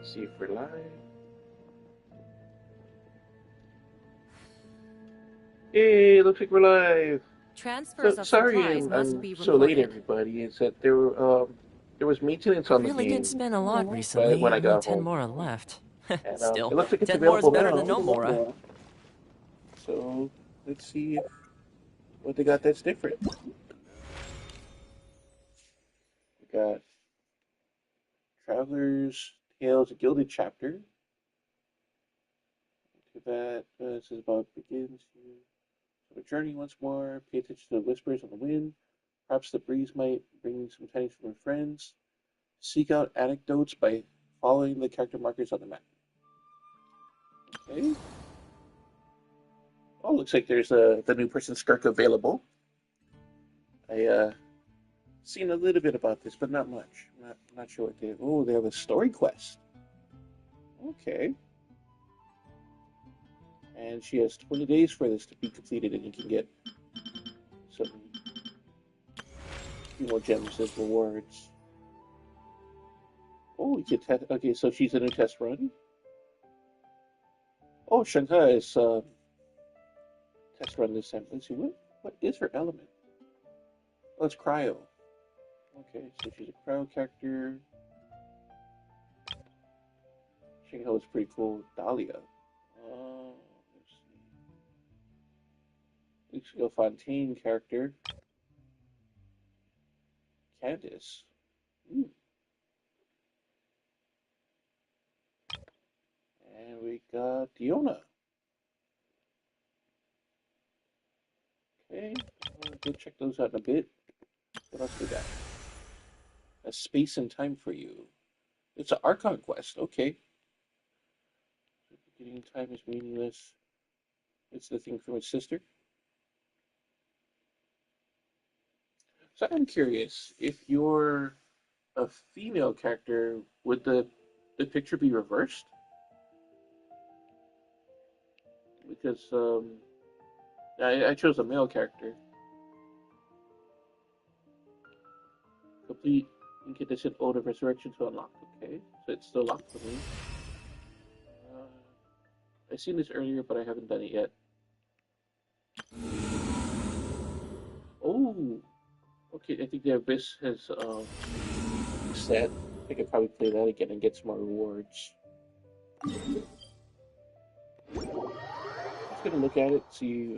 Let's see if we're live. Hey, looks like we're live. So Transfers of sorry supplies I'm must be so late, reported. everybody. It's that there was maintenance I on the really didn't game, spend a lot but recently. when I Only got 10 home, more are left. and it Still, looks like it's 10 more is available better than no now. more. So let's see what they got that's different. We got Traveler's Tales, a Gilded Chapter. To that, this is about begins. So journey once more. Pay attention to the whispers on the wind. Perhaps the breeze might bring some tidings from your friends. Seek out anecdotes by following the character markers on the map. Okay. Oh, looks like there's the new person Skirk available. I seen a little bit about this, but not much. Not sure what they. Oh, they have a story quest. Okay. And she has 20 days for this to be completed, and you can get some more gems as rewards. Oh, you can test. Okay, so she's in a test run. Oh, Shanghai is test run this time. Let's see what is her element. Oh, it's cryo. Okay, so she's a cryo character. Shanghai is pretty cool. Dahlia. Let's see. Lucio Fontaine character. Candice. Ooh. And we got Diona. Okay, go check those out in a bit. What else we got? A space and time for you. It's an Archon quest. Okay. Getting time is meaningless. It's the thing from his sister. So I'm curious, if you're a female character, would the picture be reversed? Because I chose a male character. Complete incandescent Ode of Resurrection to unlock. Okay, so it's still locked for me. Uh, I seen this earlier, but I haven't done it yet. Oh, okay. I think the Abyss has set. I could probably play that again and get some more rewards. Just gonna look at it, see.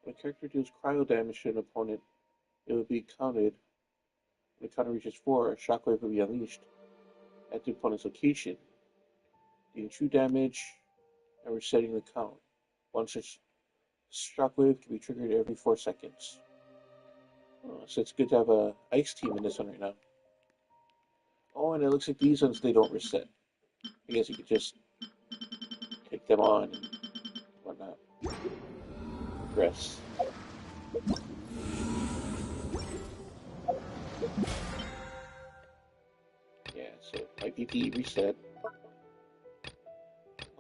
When a character deals cryo damage to an opponent, it will be counted. When the counter reaches 4, a shockwave will be unleashed at the opponent's location, dealing true damage and resetting the count. One such shockwave can be triggered every 4 seconds. So it's good to have a ice team in this one right now. Oh, and it looks like these ones, they don't reset. I guess you could just take them on and whatnot. Progress. Yeah, so my BP reset.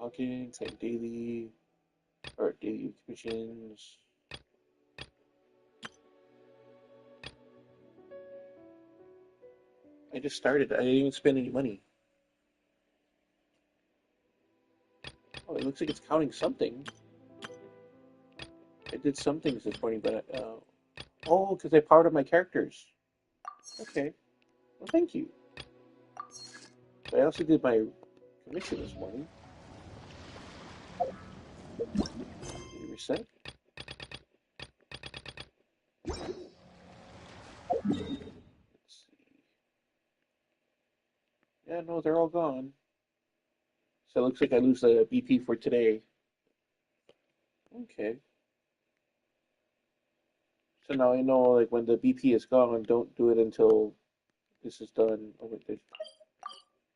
Login, claim daily, or daily commissions. I just started. I didn't even spend any money. Oh, it looks like it's counting something. I did some things this morning, but oh, because I powered up my characters. Okay. Well, thank you. I also did my commission this morning. Did you reset? Let's see. Yeah, no, they're all gone. So it looks like I lose the BP for today. Okay. So now I know, like, when the BP is gone, don't do it until this is done. Oh, wait,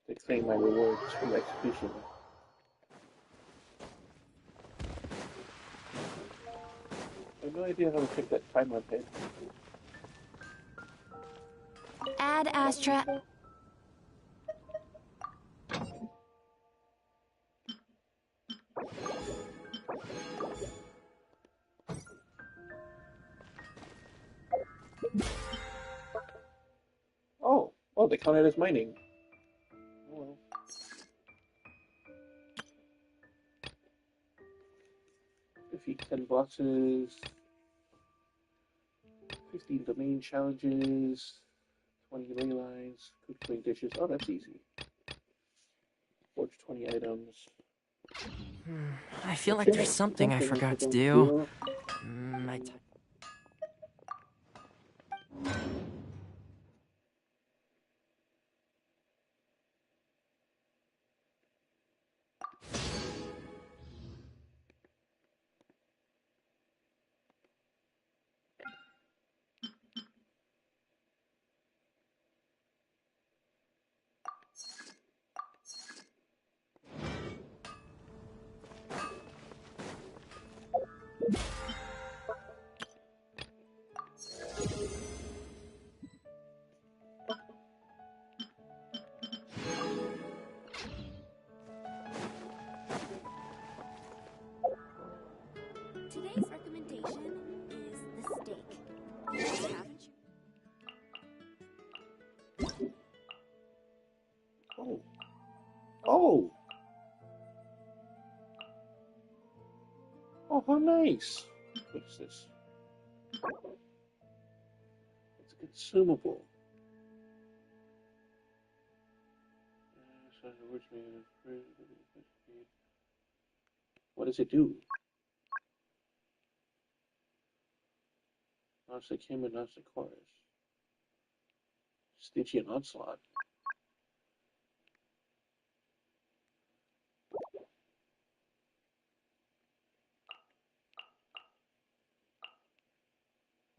they claim my rewards from execution. I have no idea how to check that time on head. Add Astra. Oh, they count it as mining. Oh, well. 10 bosses, 15 domain challenges, 20 ley lines, cook 20 dishes. Oh, that's easy. Forge 20 items. I feel like there's something I forgot to do. My time. Today's recommendation is the steak. Haven't you? Oh. Oh! Oh, how nice! What is this? It's a consumable. What does it do? Launch the camera, launch the chorus. Stygian Onslaught.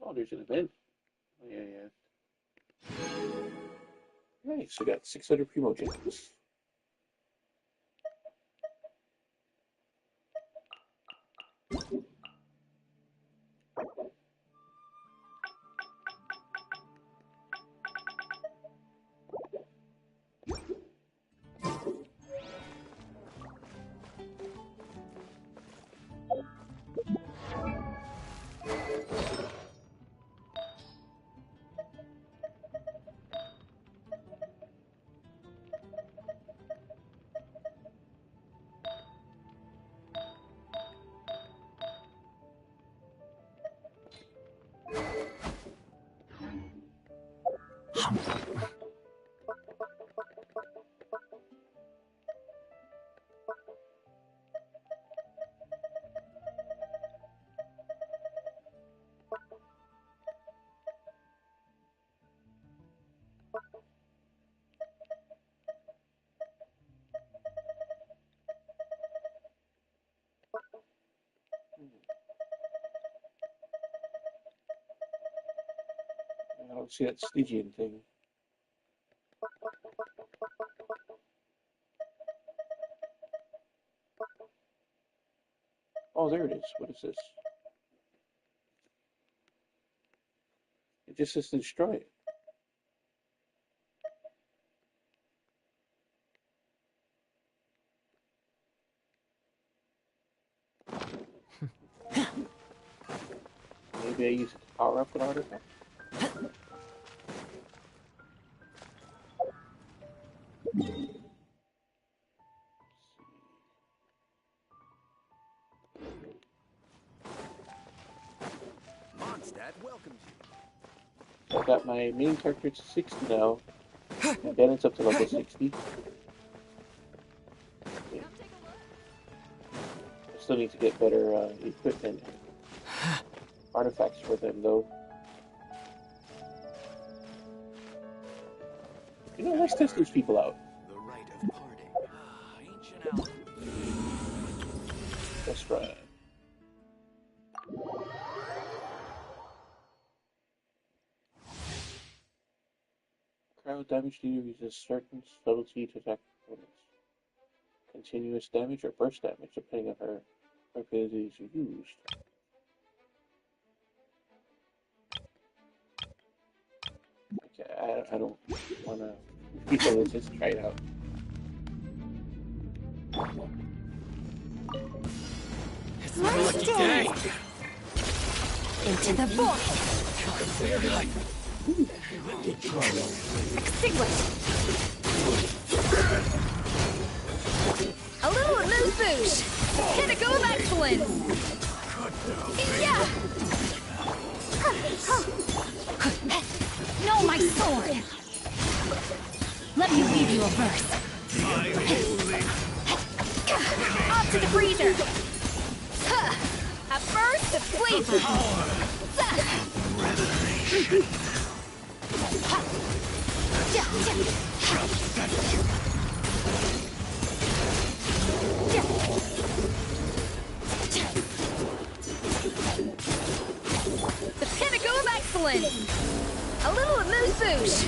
Oh, there's an event. Oh, yeah. Nice, we got 600 Primogems. I don't see that Stygian thing. Oh, there it is. What is this? It just says destroy it. Maybe I use it to power up an artifact? Mondstadt welcomes I got my main character to 60 now, and then it's up to level 60. Yeah. I still need to get better equipment and artifacts for them, though. You know, let's test these people out. you. The rite of parting. Ancient Alpha. Let's run. Cryo damage dealer uses certain subtlety to attack opponents. Continuous damage or burst damage, depending on her abilities used. Okay, I don't want to. Let's just try it out. It's my lucky day. Into the void. Extinguish! A little loose boosh! Pinnacle of excellence! Yeah! No, my sword! Let me leave you a verse. Off to the freezer! A burst of flavor! The pinnacle of excellence! A little amuse-bouche!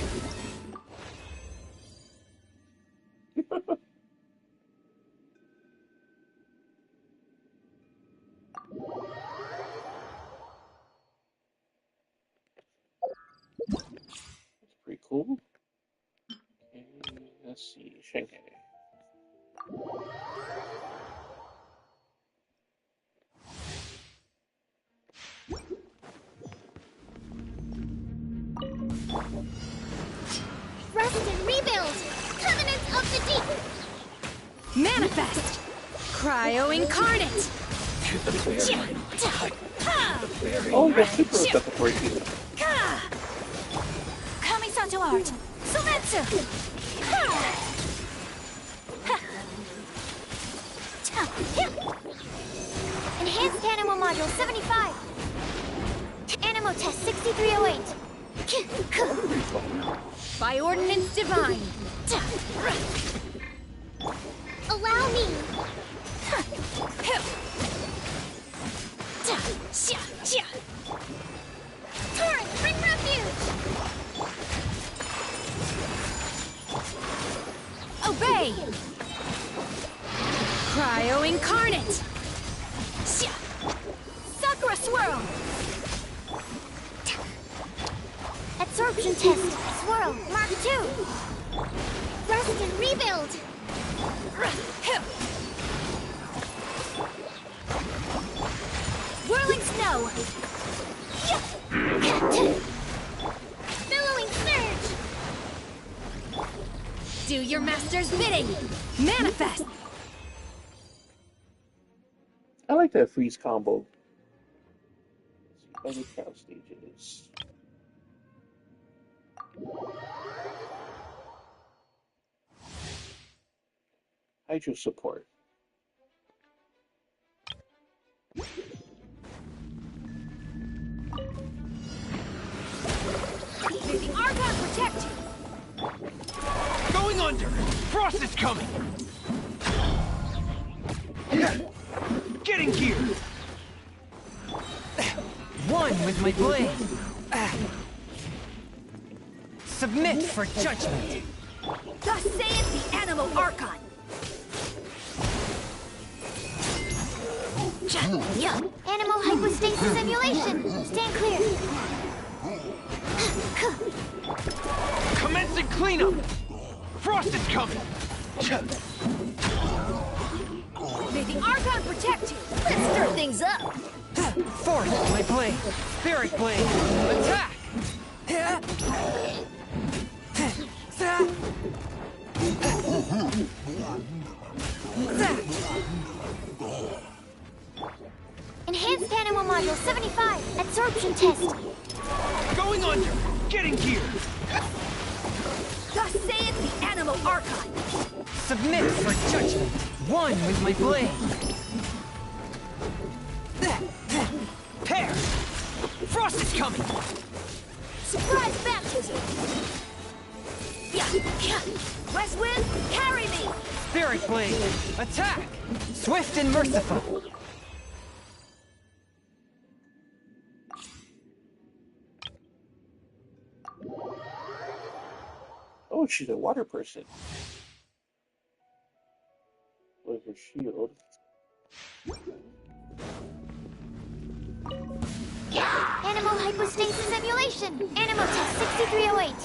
That's pretty cool. Okay, let's see, Shanghai. Rest and rebuild! Covenant of the deep! Manifest! Cryo incarnate! Oh, that's super stuff before you do that. Kamisato art! Sumetsu! Enhanced Animo Module 75! Animo Test 6308! By Ordinance Divine! Allow me! Torrent, bring refuge! Obey! Cryo incarnate! Sakura swirl! Absorption test. Swirl. Mark 2. Rest and rebuild. Whirling snow. Billowing surge. Do your master's bidding. Manifest. I like that freeze combo. Let's see, other cow stages. Hydro support. May the Archon protect you. Going under! Frost is coming! Getting gear! One with my blade. Submit for judgment. Thus saith the Animo Archon. Animo hypostasis emulation. Stand clear. Commencing cleanup! Frost is coming! May the Archon protect you. Let's stir things up. Force my blade. Spirit blade. Attack! Enhanced Animo Module 75. Absorption test. Going under! Getting gear! Thus saith the Animo Archon. Submit for judgment. One with my blade. Pair! Frost is coming! Surprise baptism. West Wind, carry me. Spirit blade. Attack! Swift and merciful. Oh, she's a water person. With her shield. Animo hypostasis emulation. Animo test 6308.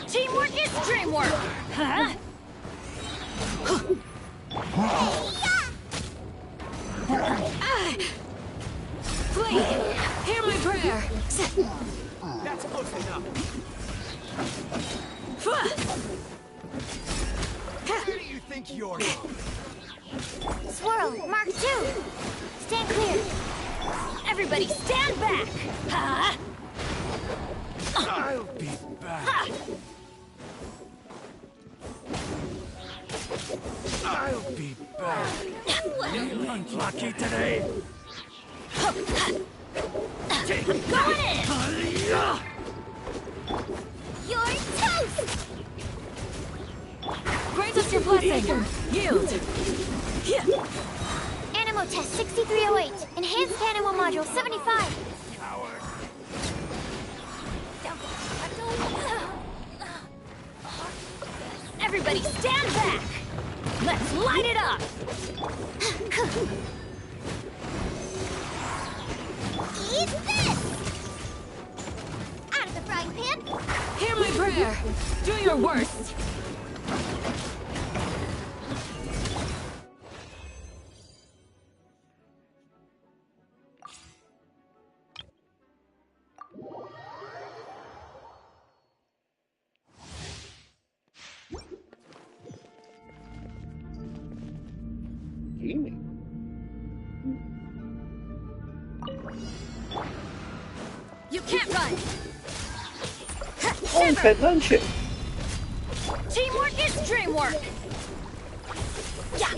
Teamwork is dreamwork. Huh? Please, hear my prayer. That's close enough. Where do you think you're going? Swirl, Mark 2. Stand clear. Everybody stand back. Ha! I'll be back. I'll be back. Unlucky today. Going in! You're toast! Grant us your blessing. Yield. Animo test 6308. Enhanced Animo module 75. Coward. Everybody stand back! Let's light it up! Eat this! Out of the frying pan! Hear my prayer. Do your worst. Gaming. You can't run! Oh, Pet Luncheon! Teamwork is dreamwork! Yeah!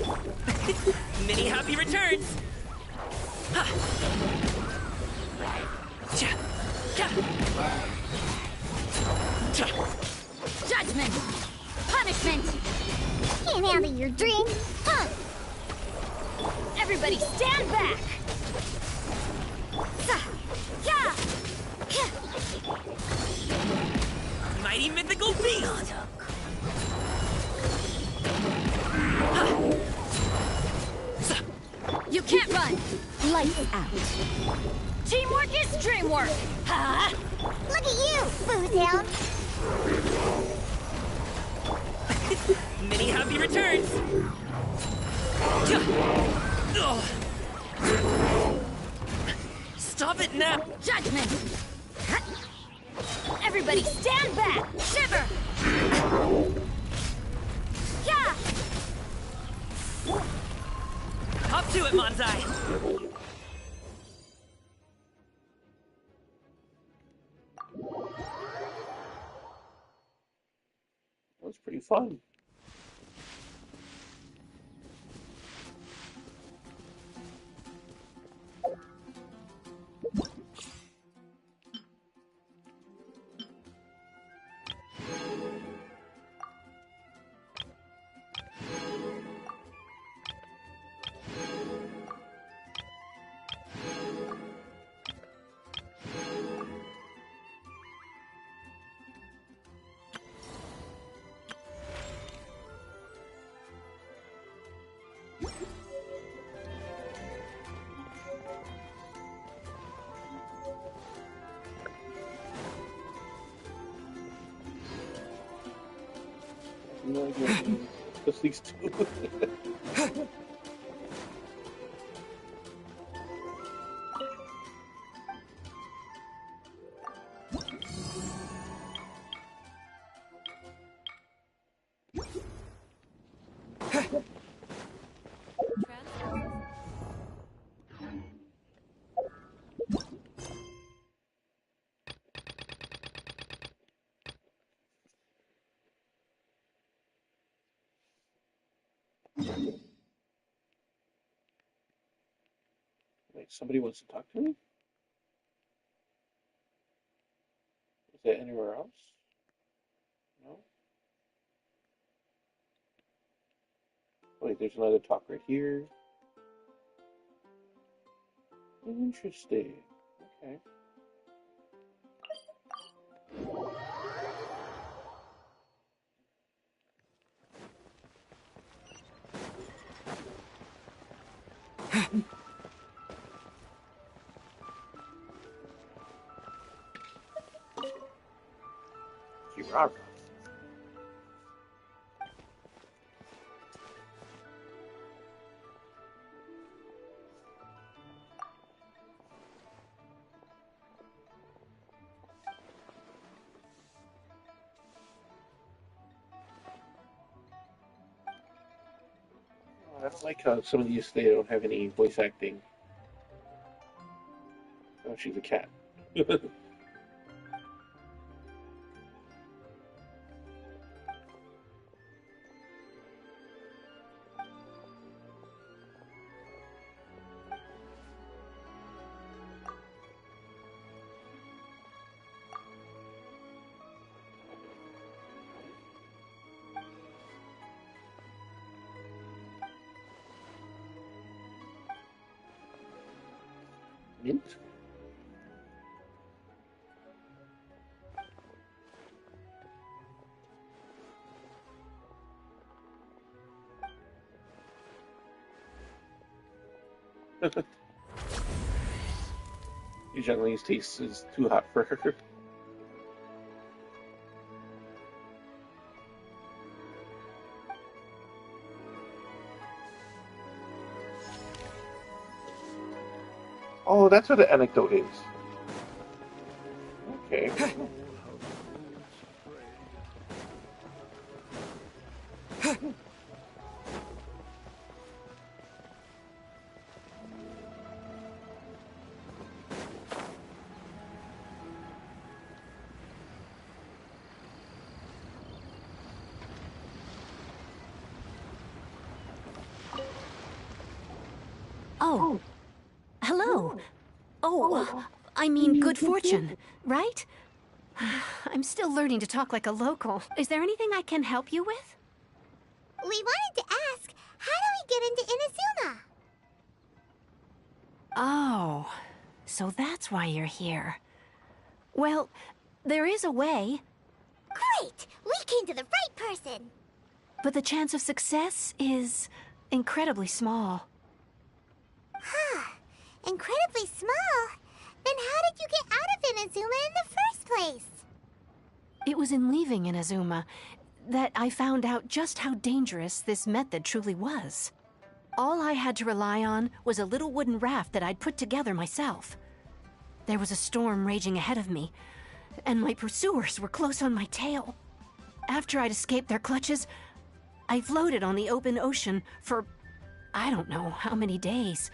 Many happy returns! Judgment! Punishment! Can't handle your dream! Huh! Everybody stand back! Yeah! Mighty mythical beast! You can't run! Lights out. Teamwork is dreamwork! Huh? Look at you, Boozhound! Many happy returns! Stop it now! Judgment! Everybody stand back! Shiver! Yeah! Up to it, Manzai! That was pretty fun. No idea. Just these two. Wait, somebody wants to talk to me? Is that anywhere else? No? Wait, there's another talk right here. Interesting. Okay. Kirara. I like how some of these they don't have any voice acting. Oh, she's a cat. Mint? Eugenia's taste is too hot for her. Oh, that's what the anecdote is. Okay. Oh. Hello. Oh, I mean good fortune, right? I'm still learning to talk like a local. Is there anything I can help you with? We wanted to ask, how do we get into Inazuma? Oh, so that's why you're here. Well, there is a way, Great! We came to the right person! but the chance of success is incredibly small. Huh. Incredibly small? Then how did you get out of Inazuma in the first place? It was in leaving Inazuma that I found out just how dangerous this method truly was. All I had to rely on was a little wooden raft that I'd put together myself. There was a storm raging ahead of me, and my pursuers were close on my tail. After I'd escaped their clutches, I floated on the open ocean for I don't know how many days.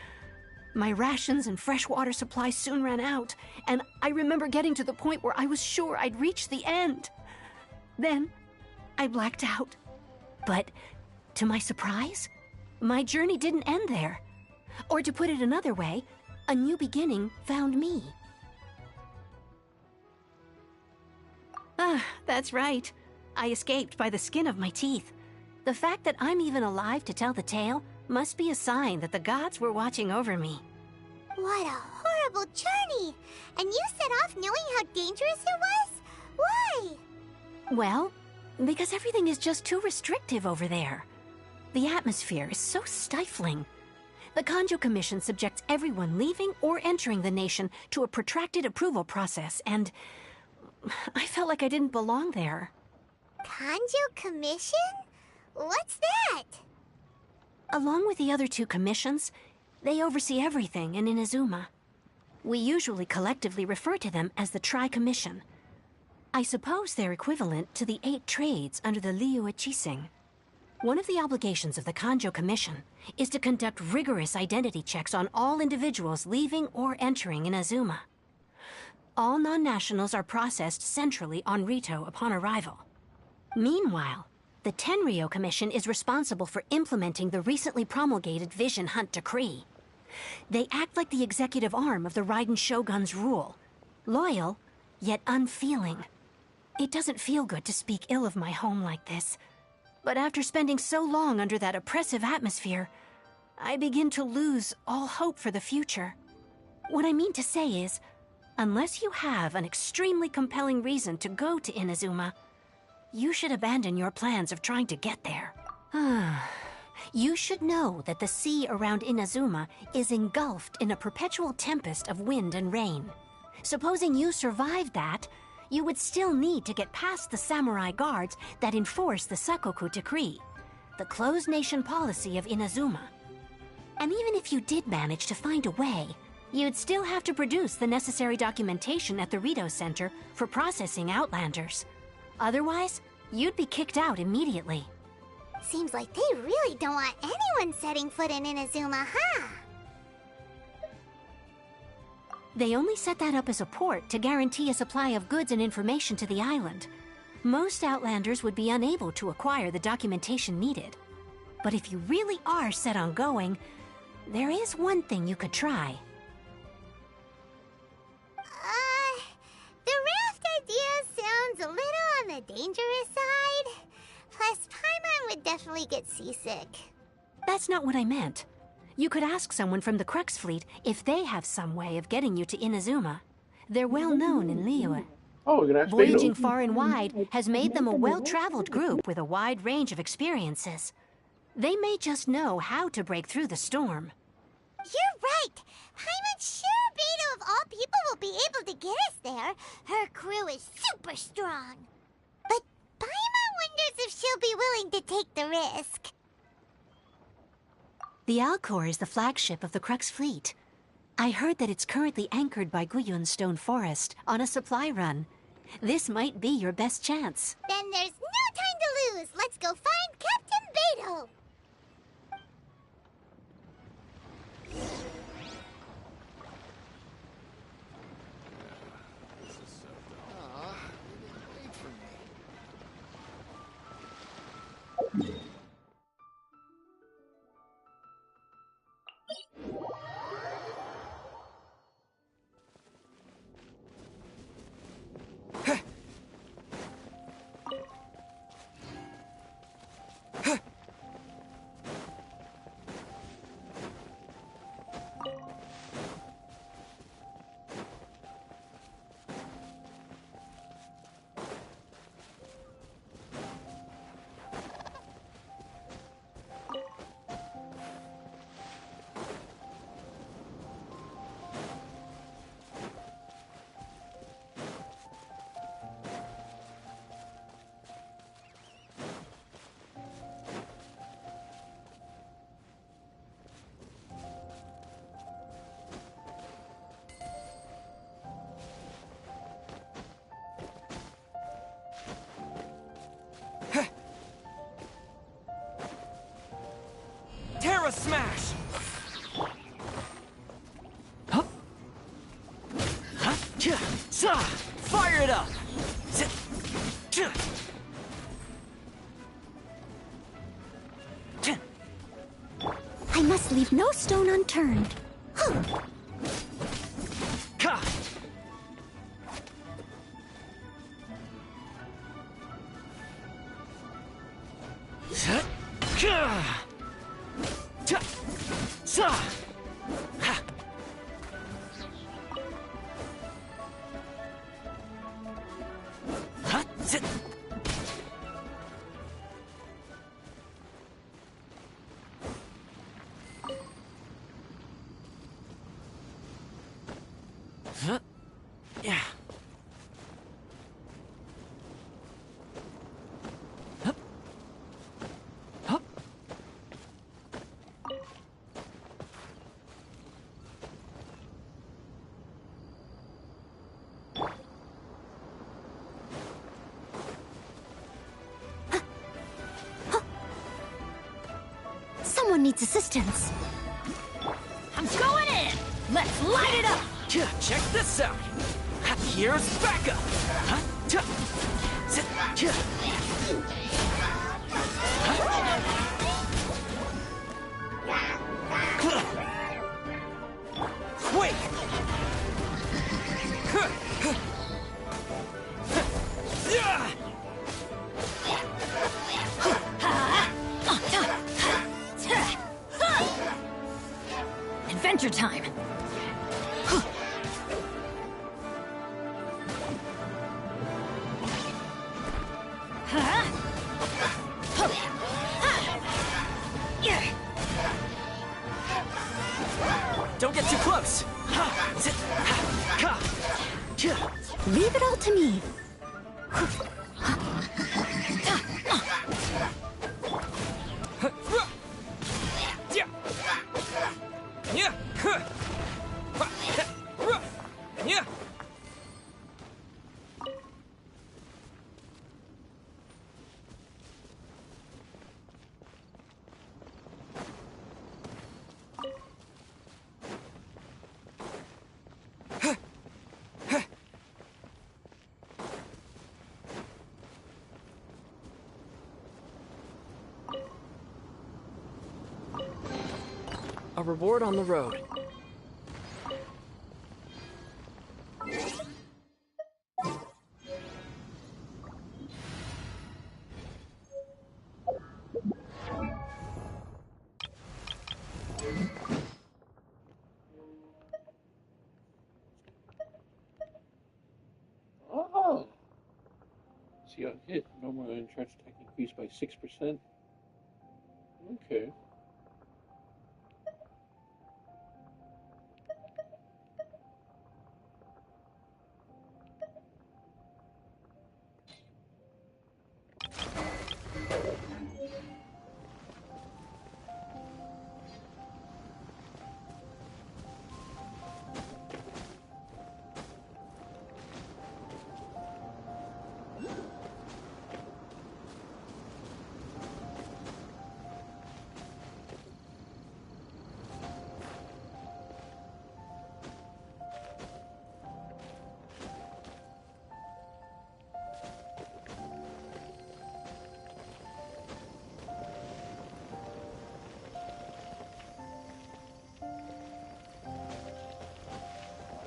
My rations and fresh water supply soon ran out, and I remember getting to the point where I was sure I'd reached the end. Then, I blacked out. But, to my surprise, my journey didn't end there. Or to put it another way, a new beginning found me. Ah, that's right. I escaped by the skin of my teeth. The fact that I'm even alive to tell the tale must be a sign that the gods were watching over me. What a horrible journey! And you set off knowing how dangerous it was? Why? Well, because everything is just too restrictive over there. The atmosphere is so stifling. The Kanjo Commission subjects everyone leaving or entering the nation to a protracted approval process, and I felt like I didn't belong there. Kanjo Commission? What's that? Along with the other two commissions, they oversee everything in Inazuma. We usually collectively refer to them as the Tri-Commission. I suppose they're equivalent to the 8 trades under the Liu Chising. One of the obligations of the Kanjo Commission is to conduct rigorous identity checks on all individuals leaving or entering Inazuma. All non-nationals are processed centrally on Rito upon arrival. Meanwhile, the Tenryo Commission is responsible for implementing the recently promulgated Vision Hunt Decree. They act like the executive arm of the Raiden Shogun's rule. Loyal, yet unfeeling. It doesn't feel good to speak ill of my home like this. But after spending so long under that oppressive atmosphere, I begin to lose all hope for the future. What I mean to say is, unless you have an extremely compelling reason to go to Inazuma, you should abandon your plans of trying to get there. You should know that the sea around Inazuma is engulfed in a perpetual tempest of wind and rain. Supposing you survived that, you would still need to get past the samurai guards that enforce the Sakoku Decree, the closed nation policy of Inazuma. And even if you did manage to find a way, you'd still have to produce the necessary documentation at the Rito Center for processing Outlanders. Otherwise, you'd be kicked out immediately. Seems like they really don't want anyone setting foot in Inazuma, huh? They only set that up as a port to guarantee a supply of goods and information to the island. Most Outlanders would be unable to acquire the documentation needed. But if you really are set on going, there is one thing you could try. The raft idea sounds a little on the dangerous side. Plus, Paimon would definitely get seasick. That's not what I meant. You could ask someone from the Crux fleet if they have some way of getting you to Inazuma. They're well known in Liyue. Oh, we're gonna ask Voyaging Beto. far and wide has made them a well-traveled group with a wide range of experiences. They may just know how to break through the storm. You're right. Paimon's sure Beto of all people will be able to get us there. Her crew is super strong. But Paimon wonders if she'll be willing to take the risk. The Alcor is the flagship of the Crux fleet. I heard that it's currently anchored by Guyun Stone Forest on a supply run. This might be your best chance. Then there's no time to lose. Let's go find Captain Beto. Terra Smash! Hup. Huh? Tja. Sa. Fire it up! Zit. Tja. Tja. I must leave no stone unturned. Ka. Zit. Ka. Tja. Sa. Ha. Ha. Zit. Huh? Yeah. Hup. Hup. Someone needs assistance. I'm going in! Let's light it up! Tja, check this out. Ha, here's backup. Huh? Tja. Zit. Tja. Wait! Yeah! Adventure time! Don't get too close. Ha, zit, ha, ka, tja. Leave it all to me. Yeah. Yeah. Huh. Ha, ha, ruh. Yeah. reward on the road. Oh! See, on hit, normal and charge attack increased by 6%. Okay.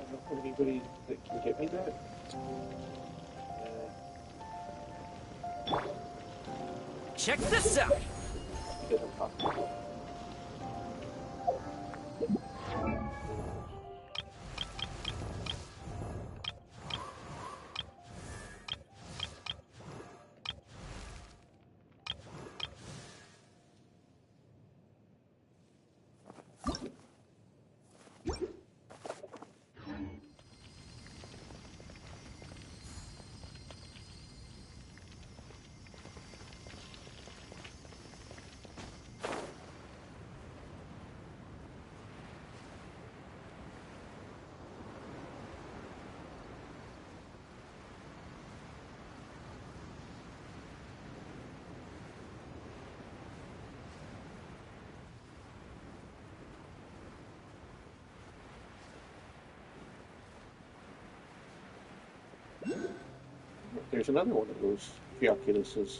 I don't know anybody that can get me that. Check this out! Because I'm talking. There's another one of those Geoculuses.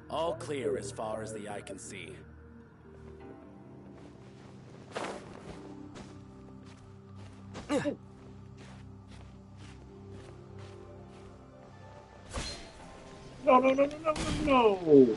All clear as far as the eye can see. No, no, no, no, no, no, no!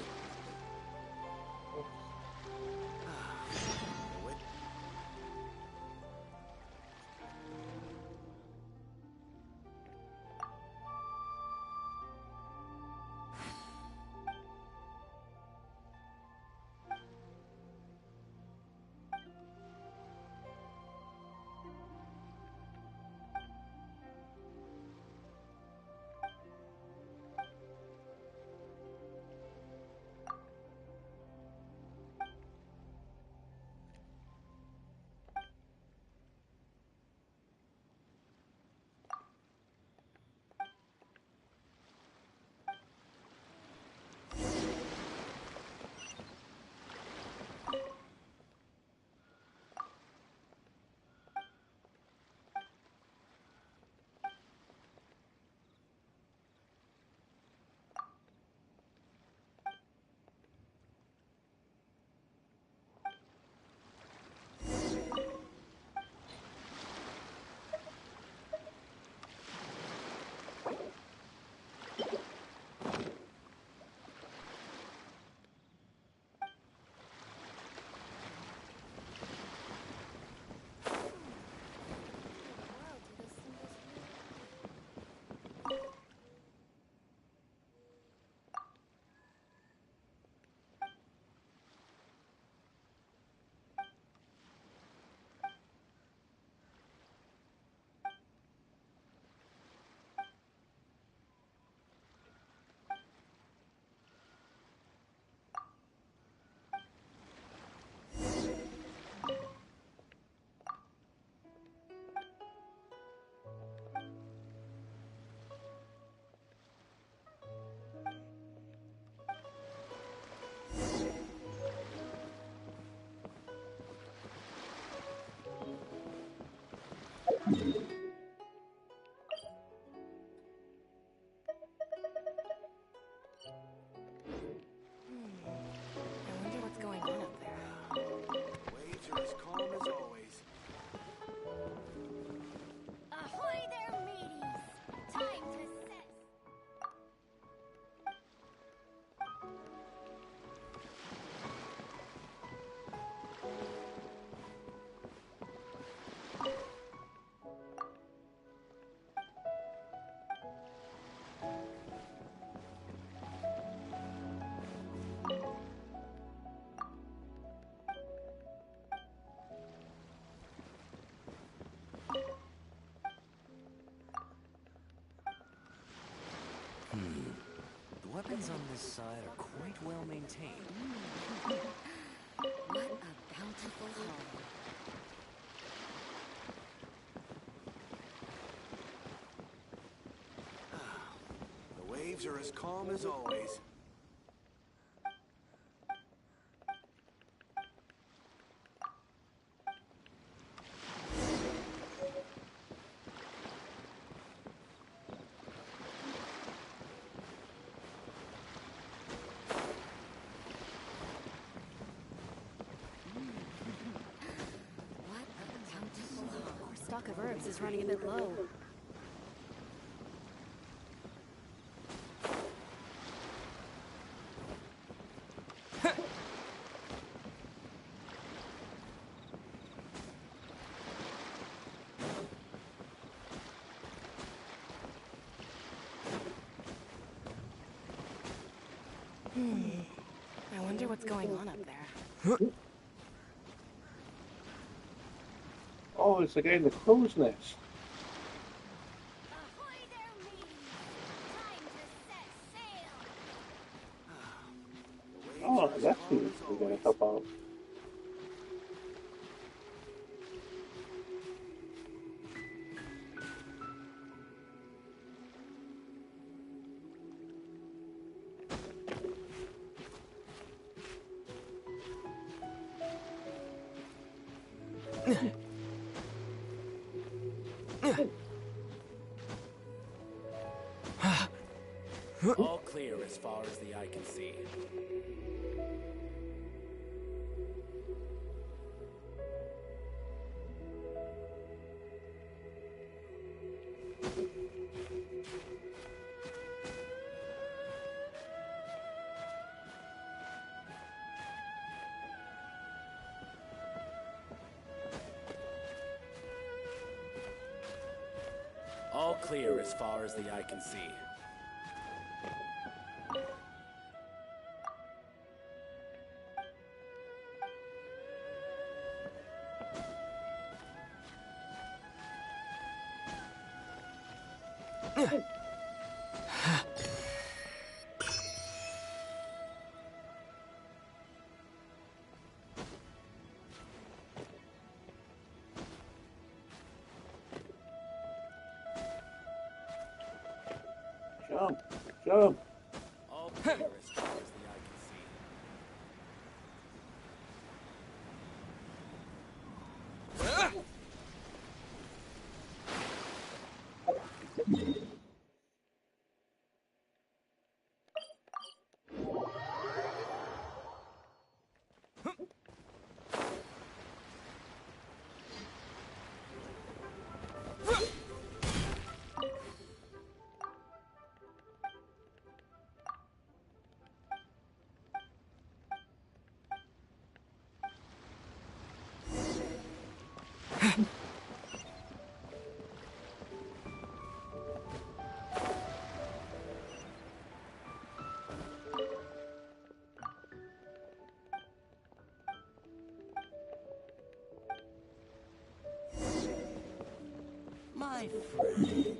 gardens on this side are quite well maintained. What a bountiful home. The waves are as calm as always. What a bountiful home. Our stock of herbs is running a bit low. I wonder what's going on up there. Oh, it's the guy in the crow's nest. Ahoy there, mateys! Time to set sail! Oh, that's who we're gonna help out. All clear as far as the eye can see. All clear as far as the eye can see. Jump! Jump! All clear as far as the eye can see. My friend.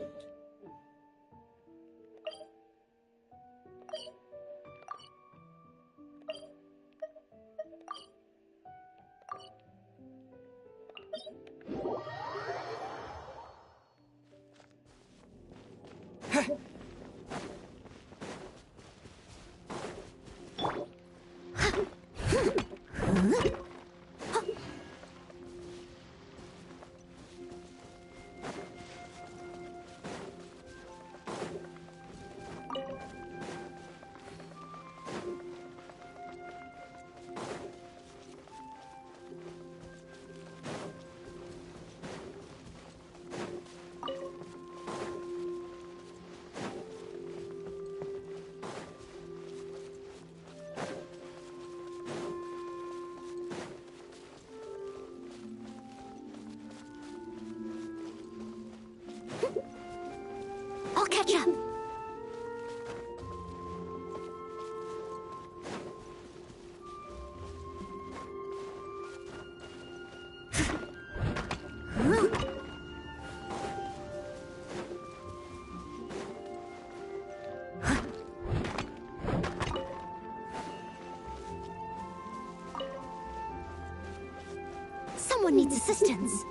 Someone needs assistance.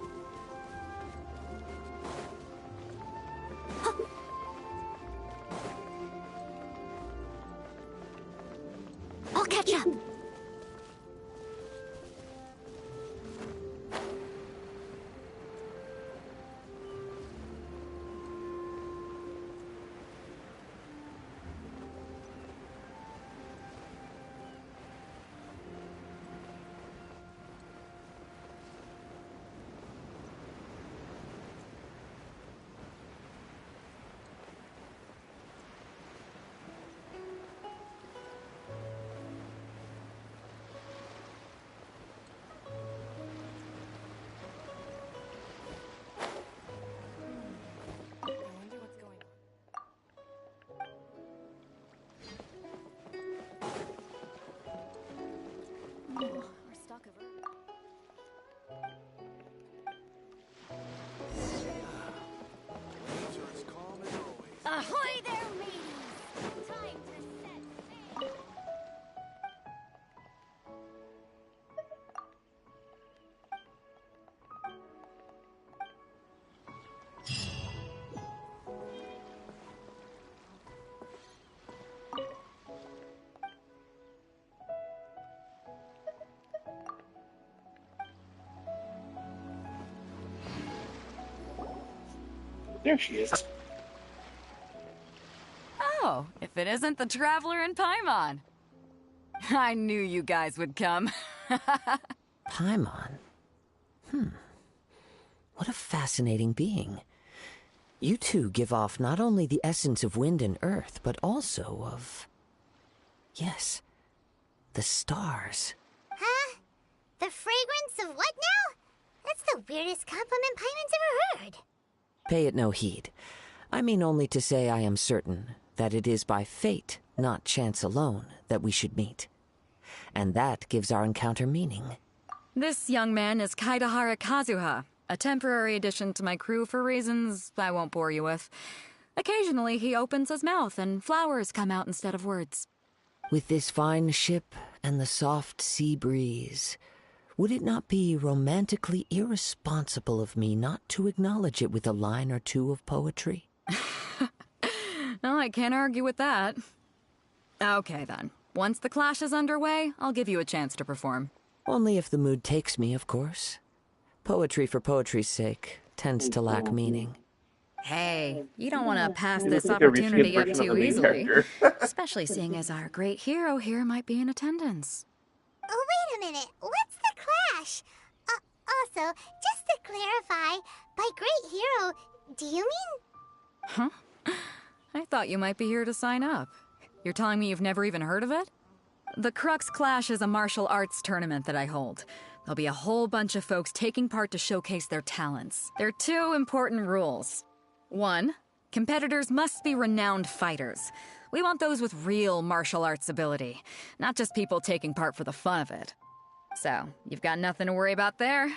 I'll catch up. Waves are as calm as always. Ahoy there, mateys! Time to set sail! There she is. Oh, if it isn't the Traveler in Paimon. I knew you guys would come. Paimon? What a fascinating being. You two give off not only the essence of wind and earth, but also of... yes, the stars. Huh? The fragrance of what now? That's the weirdest compliment Paimon's ever heard. Pay it no heed. I mean only to say I am certain that it is by fate, not chance alone, that we should meet. And that gives our encounter meaning. This young man is Kaidahara Kazuha, a temporary addition to my crew for reasons I won't bore you with. Occasionally he opens his mouth and flowers come out instead of words. With this fine ship and the soft sea breeze, would it not be romantically irresponsible of me not to acknowledge it with a line or two of poetry? Well, I can't argue with that. Okay then. Once the clash is underway, I'll give you a chance to perform. Only if the mood takes me, of course. Poetry for poetry's sake tends to lack meaning. Hey, you don't want to pass It this looks like a reskin opportunity up version of the too main easily. character. Especially seeing as our great hero here might be in attendance. Oh, wait a minute. What's the clash? Also, just to clarify, by great hero, do you mean... Huh? I thought you might be here to sign up. You're telling me you've never even heard of it? The Crux Clash is a martial arts tournament that I hold. There'll be a whole bunch of folks taking part to showcase their talents. There are two important rules. 1, competitors must be renowned fighters. We want those with real martial arts ability, not just people taking part for the fun of it. So, you've got nothing to worry about there.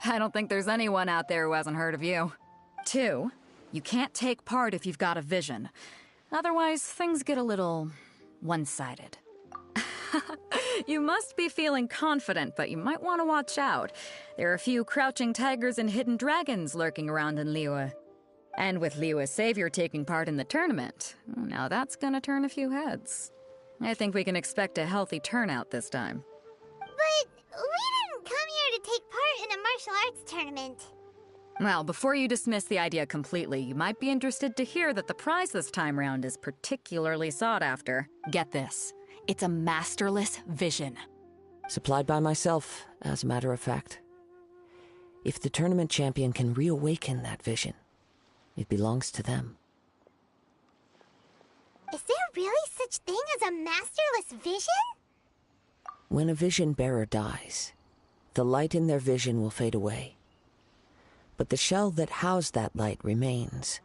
I don't think there's anyone out there who hasn't heard of you. 2, you can't take part if you've got a vision. Otherwise, things get a little one-sided. You must be feeling confident, but you might want to watch out. There are a few crouching tigers and hidden dragons lurking around in Liyue. And with Liyue's savior taking part in the tournament, now that's gonna turn a few heads. I think we can expect a healthy turnout this time. But we didn't come here to take part in a martial arts tournament. Well, before you dismiss the idea completely, you might be interested to hear that the prize this time round is particularly sought after. Get this. It's a masterless vision. Supplied by myself, as a matter of fact. If the tournament champion can reawaken that vision, it belongs to them. Is there really such thing as a masterless vision? When a vision bearer dies, the light in their vision will fade away. But the shell that housed that light remains.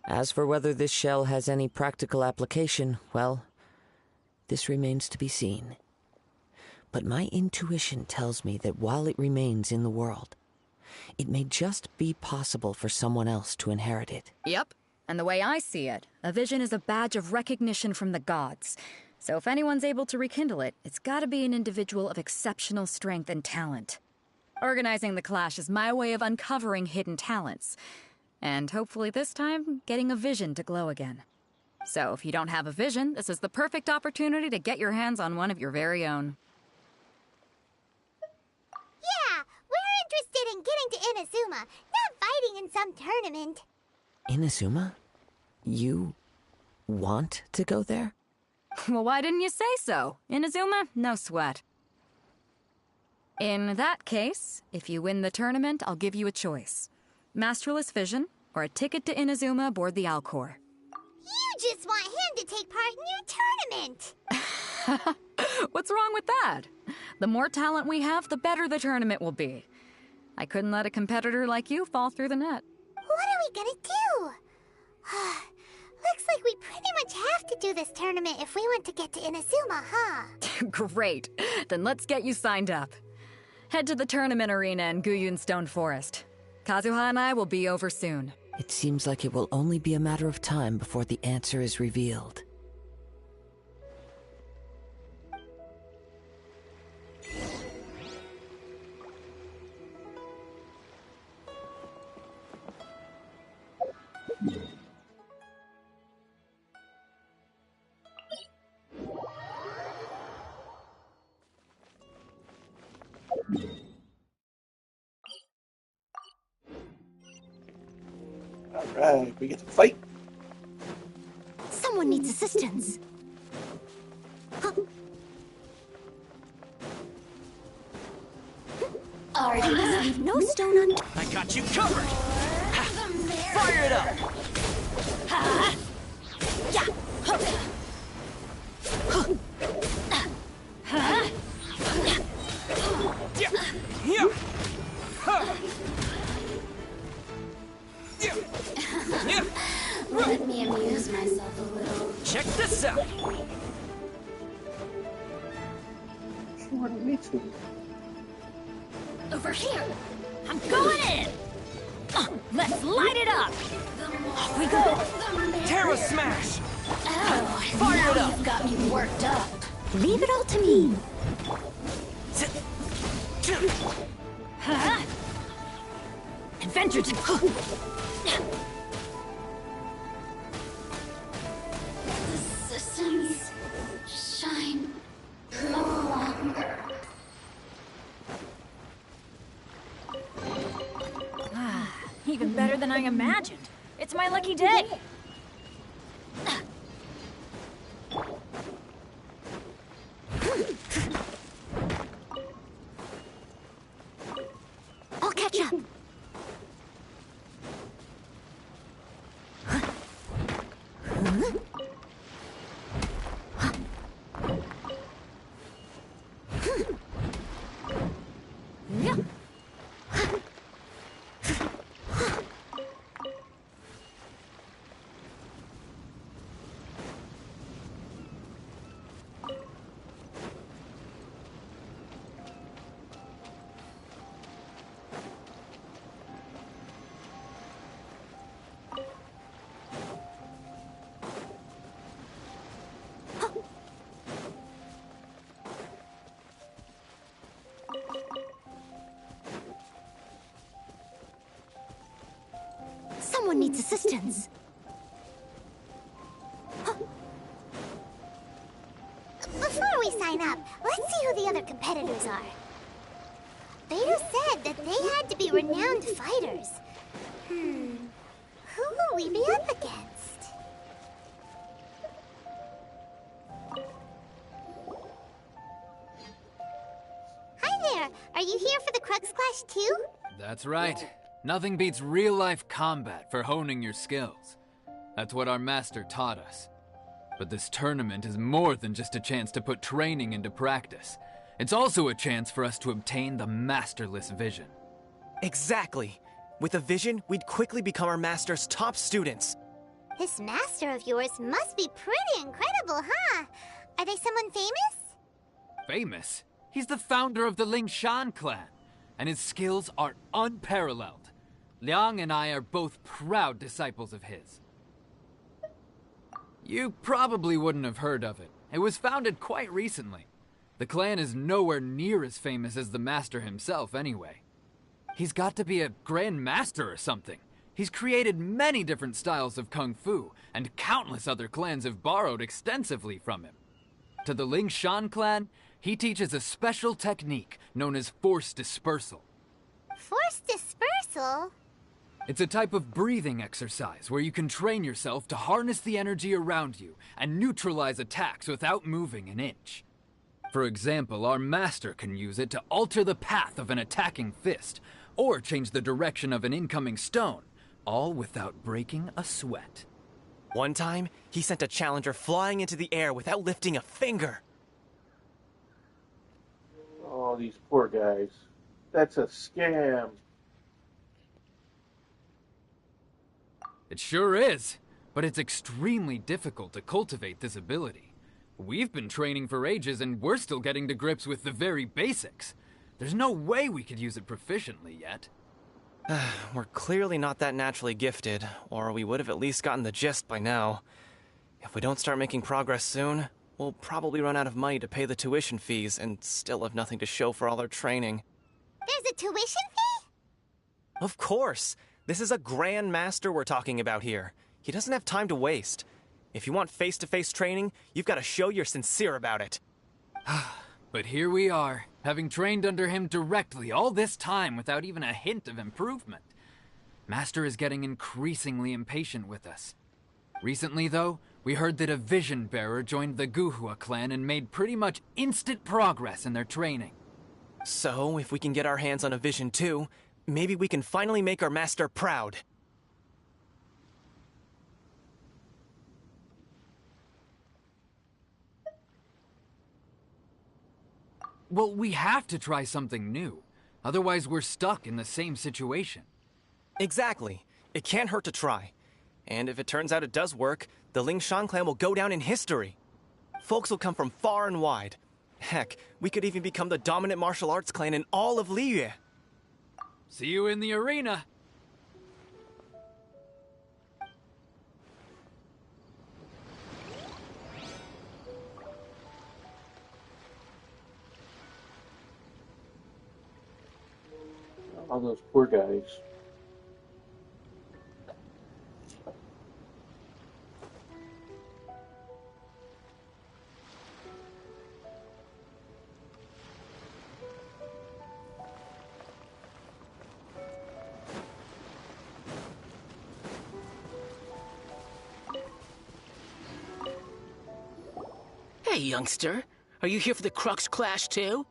As for whether this shell has any practical application, well, this remains to be seen. But my intuition tells me that while it remains in the world, it may just be possible for someone else to inherit it. Yep. And the way I see it, a vision is a badge of recognition from the gods. So if anyone's able to rekindle it, it's gotta be an individual of exceptional strength and talent. Organizing the clash is my way of uncovering hidden talents. And hopefully this time, getting a vision to glow again. So if you don't have a vision, this is the perfect opportunity to get your hands on one of your very own. Yeah, we're interested in getting to Inazuma, not fighting in some tournament. Inazuma? You want to go there? Well, why didn't you say so? Inazuma, no sweat. In that case, if you win the tournament, I'll give you a choice. Masterless Vision, or a ticket to Inazuma aboard the Alcor. You just want him to take part in your tournament! What's wrong with that? The more talent we have, the better the tournament will be. I couldn't let a competitor like you fall through the net. What are we gonna do? Looks like we pretty much have to do this tournament if we want to get to Inazuma, huh? Great. Then let's get you signed up. Head to the tournament arena in Guyun Stone Forest. Kazuha and I will be over soon. It seems like it will only be a matter of time before the answer is revealed. Alright, we get to fight. Someone needs assistance. Are you leave no stone unturned? I got you covered! Fire it up! Let me amuse myself a little. Check this out! She wanted me to. Over here! I'm going in! Let's light it up! Off we go! Terra Smash! Oh, Fire now it up. you've got me worked up. Leave it all to me. Adventure to... The systems shine no longer. Even better than I imagined. It's my lucky day. I'll catch up. Someone needs assistance. Before we sign up, let's see who the other competitors are. Vader said that they had to be renowned fighters. Who will we be up against? Hi there! Are you here for the Crux Clash too? That's right. Nothing beats real-life combat for honing your skills. That's what our master taught us. But this tournament is more than just a chance to put training into practice. It's also a chance for us to obtain the masterless vision. Exactly. With a vision, we'd quickly become our master's top students. This master of yours must be pretty incredible, huh? Are they someone famous? Famous? He's the founder of the Lingshan clan, and his skills are unparalleled. Liang and I are both proud disciples of his. You probably wouldn't have heard of it. It was founded quite recently. The clan is nowhere near as famous as the master himself anyway. He's got to be a Grand Master or something. He's created many different styles of Kung Fu, and countless other clans have borrowed extensively from him. To the Ling Shan clan, he teaches a special technique known as force dispersal. Force dispersal? It's a type of breathing exercise where you can train yourself to harness the energy around you and neutralize attacks without moving an inch. For example, our master can use it to alter the path of an attacking fist, or change the direction of an incoming stone, all without breaking a sweat. One time, he sent a challenger flying into the air without lifting a finger. Oh, these poor guys. That's a scam. It sure is, but it's extremely difficult to cultivate this ability. We've been training for ages and we're still getting to grips with the very basics. There's no way we could use it proficiently yet. We're clearly not that naturally gifted, or we would have at least gotten the gist by now. If we don't start making progress soon, we'll probably run out of money to pay the tuition fees and still have nothing to show for all our training. There's a tuition fee? Of course! This is a Grand Master we're talking about here. He doesn't have time to waste. If you want face-to-face training, you've got to show you're sincere about it. But here we are, having trained under him directly all this time without even a hint of improvement. Master is getting increasingly impatient with us. Recently, though, we heard that a Vision Bearer joined the Guhua clan and made pretty much instant progress in their training. So, if we can get our hands on a Vision too, maybe we can finally make our master proud. Well, we have to try something new. Otherwise, we're stuck in the same situation. Exactly. It can't hurt to try. And if it turns out it does work, the Ling Shan clan will go down in history. Folks will come from far and wide. Heck, we could even become the dominant martial arts clan in all of Liyue. See you in the arena. All those poor guys. Hey, youngster. Are you here for the Crux Clash, too?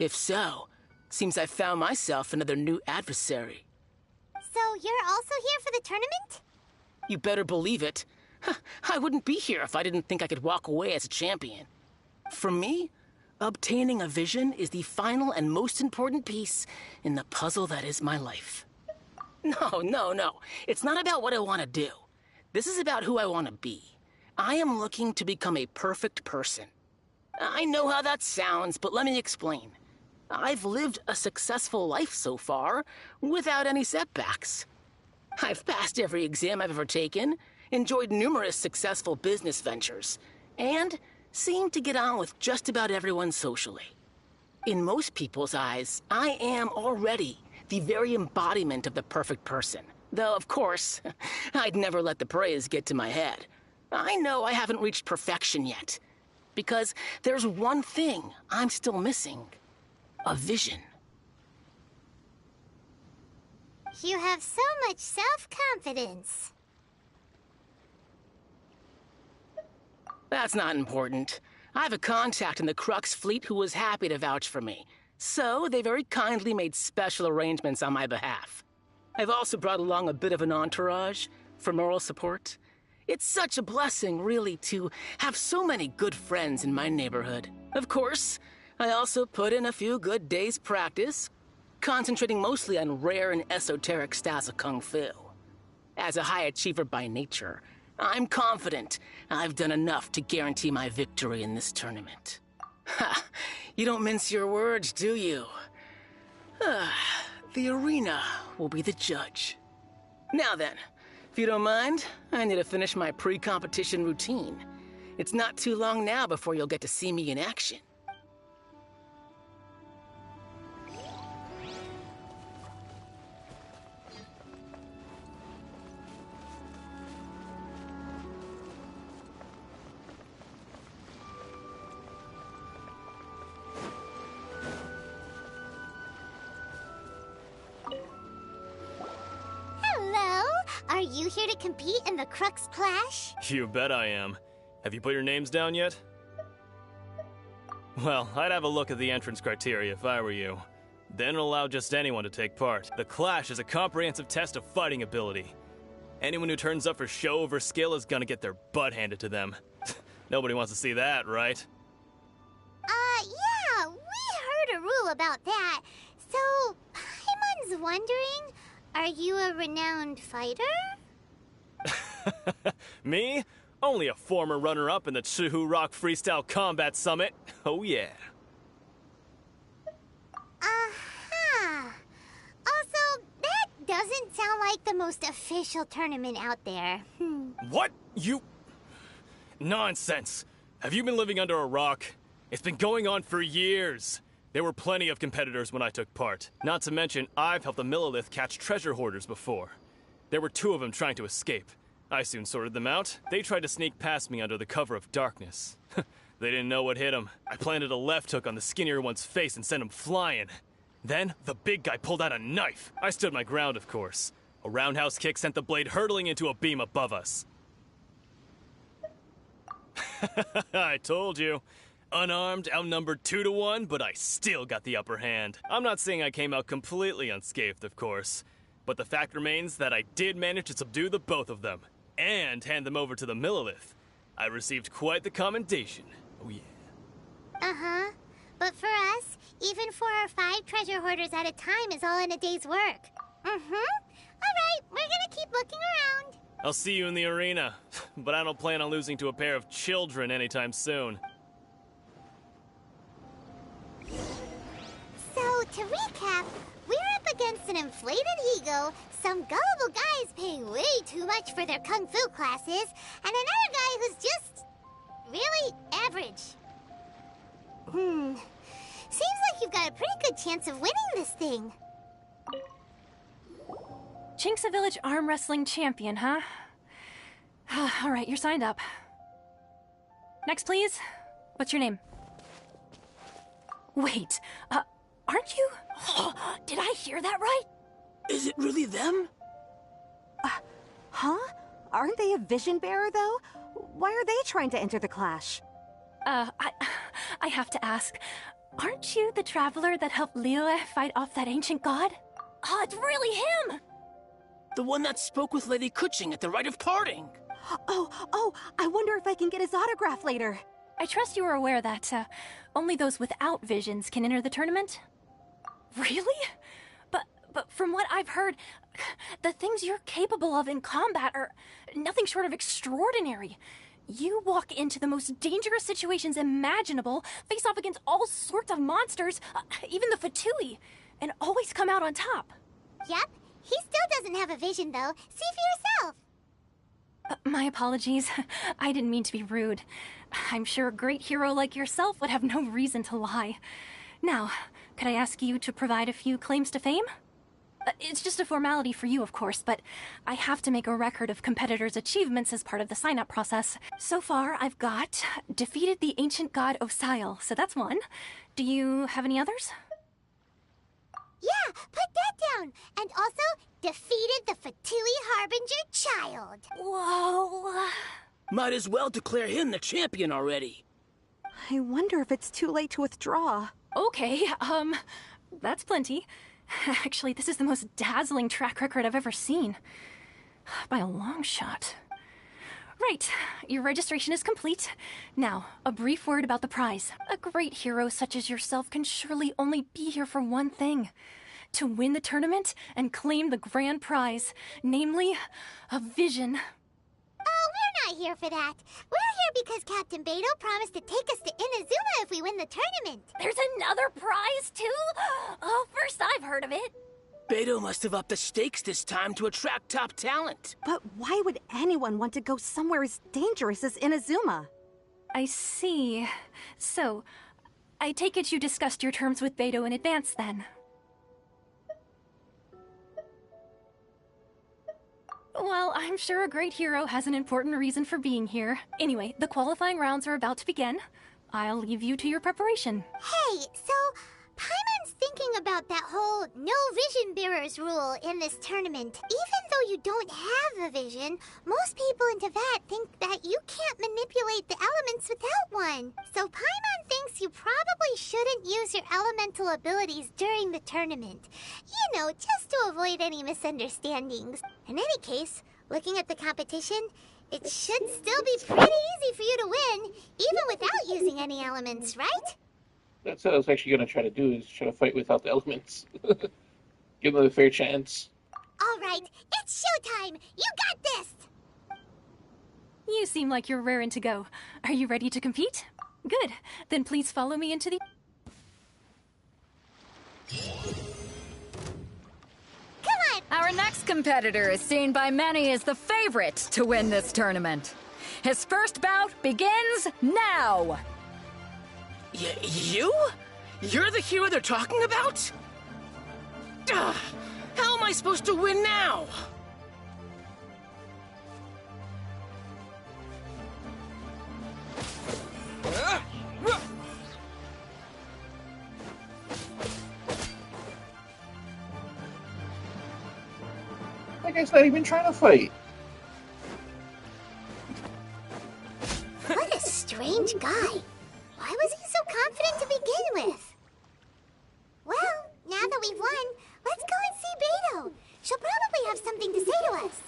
If so, seems I found myself another new adversary. So you're also here for the tournament? You better believe it. I wouldn't be here if I didn't think I could walk away as a champion. For me, obtaining a vision is the final and most important piece in the puzzle that is my life. No. It's not about what I want to do. This is about who I want to be. I am looking to become a perfect person. I know how that sounds, but let me explain. I've lived a successful life so far, without any setbacks. I've passed every exam I've ever taken, enjoyed numerous successful business ventures, and seemed to get on with just about everyone socially. In most people's eyes, I am already the very embodiment of the perfect person. Though, of course, I'd never let the praise get to my head. I know I haven't reached perfection yet, because there's one thing I'm still missing. A vision. You have so much self-confidence. That's not important. I have a contact in the Crux fleet who was happy to vouch for me, so they very kindly made special arrangements on my behalf. I've also brought along a bit of an entourage for moral support. It's such a blessing, really, to have so many good friends in my neighborhood. Of course, I also put in a few good days' practice, concentrating mostly on rare and esoteric styles of Kung Fu. As a high achiever by nature, I'm confident I've done enough to guarantee my victory in this tournament. Ha! You don't mince your words, do you? The arena will be the judge. Now then, if you don't mind, I need to finish my pre-competition routine. It's not too long now before you'll get to see me in action. you here to compete in the Crux Clash? You bet I am. Have you put your names down yet? Well, I'd have a look at the entrance criteria if I were you. Then allow just anyone to take part. The Clash is a comprehensive test of fighting ability. Anyone who turns up for show over skill is gonna get their butt handed to them. Nobody wants to see that, right? Yeah, we heard a rule about that. So, Paimon's wondering, are you a renowned fighter? Me? Only a former runner-up in the Chihu Rock Freestyle Combat Summit. Oh yeah. Also, that doesn't sound like the most official tournament out there. What? You... Nonsense. Have you been living under a rock? It's been going on for years. There were plenty of competitors when I took part. Not to mention, I've helped the Millilith catch treasure hoarders before. There were 2 of them trying to escape. I soon sorted them out. They tried to sneak past me under the cover of darkness. They didn't know what hit them. I planted a left hook on the skinnier one's face and sent him flying. Then, the big guy pulled out a knife. I stood my ground, of course. A roundhouse kick sent the blade hurtling into a beam above us. I told you. Unarmed, outnumbered 2 to 1, but I still got the upper hand. I'm not saying I came out completely unscathed, of course. But the fact remains that I did manage to subdue the both of them. And hand them over to the Millilith. I received quite the commendation. Oh yeah. Uh-huh. But for us, even 4 or 5 treasure hoarders at a time is all in a day's work. Alright, we're gonna keep looking around. I'll see you in the arena. But I don't plan on losing to a pair of children anytime soon. So, to recap, we're up against an inflated ego, some gullible guys paying way too much for their kung fu classes, and another guy who's just really average. Seems like you've got a pretty good chance of winning this thing. Chinksa Village Arm Wrestling Champion, huh? Alright, you're signed up. Next, please. What's your name? Wait, aren't you? Did I hear that right? Is it really them? Huh? Aren't they a vision bearer, though? Why are they trying to enter the clash? I have to ask, aren't you the traveler that helped Liyue fight off that ancient god? Oh, it's really him! The one that spoke with Lady Kuching at the rite of parting. Oh, I wonder if I can get his autograph later. I trust you are aware that, only those without visions can enter the tournament? Really? But from what I've heard, the things you're capable of in combat are nothing short of extraordinary. You walk into the most dangerous situations imaginable, face off against all sorts of monsters, even the Fatui, and always come out on top. Yep, he still doesn't have a vision, though. See for yourself. My apologies. I didn't mean to be rude. I'm sure a great hero like yourself would have no reason to lie. Now, could I ask you to provide a few claims to fame? It's just a formality for you, of course, but I have to make a record of competitors' achievements as part of the sign-up process. So far, I've got defeated the ancient god Osial, so that's one. Do you have any others? Yeah, put that down. And also, defeated the Fatui Harbinger child. Whoa. Might as well declare him the champion already. I wonder if it's too late to withdraw. Okay, that's plenty. Actually, this is the most dazzling track record I've ever seen. By a long shot. Right, your registration is complete. Now, a brief word about the prize. A great hero such as yourself can surely only be here for one thing. To win the tournament and claim the grand prize, namely, a vision. Oh, we're not here for that. We're here because Captain Beto promised to take us to Inazuma if we win the tournament. There's another prize, too? Oh, first I've heard of it. Beto must have upped the stakes this time to attract top talent. But why would anyone want to go somewhere as dangerous as Inazuma? I see. So, I take it you discussed your terms with Beto in advance, then? Well, I'm sure a great hero has an important reason for being here. Anyway, the qualifying rounds are about to begin. I'll leave you to your preparation. Hey, so Paimon's thinking about about that whole no vision bearers rule in this tournament. Even though you don't have a vision, most people in Teyvat think that you can't manipulate the elements without one. So Paimon thinks you probably shouldn't use your elemental abilities during the tournament. You know, just to avoid any misunderstandings. In any case, looking at the competition, it should still be pretty easy for you to win, even without using any elements, right? That's what I was actually going to try to do, is try to fight without the elements. Give them a fair chance. All right, it's showtime! You got this! You seem like you're raring to go. Are you ready to compete? Good. Then please follow me into the... Our next competitor is seen by many as the favorite to win this tournament. His first bout begins now! You? You're the hero they're talking about? Ugh, how am I supposed to win now? That guy's not even trying to fight. What a strange guy. Why was he so confident to begin with? Well, now that we've won, let's go and see Beto. She'll probably have something to say to us.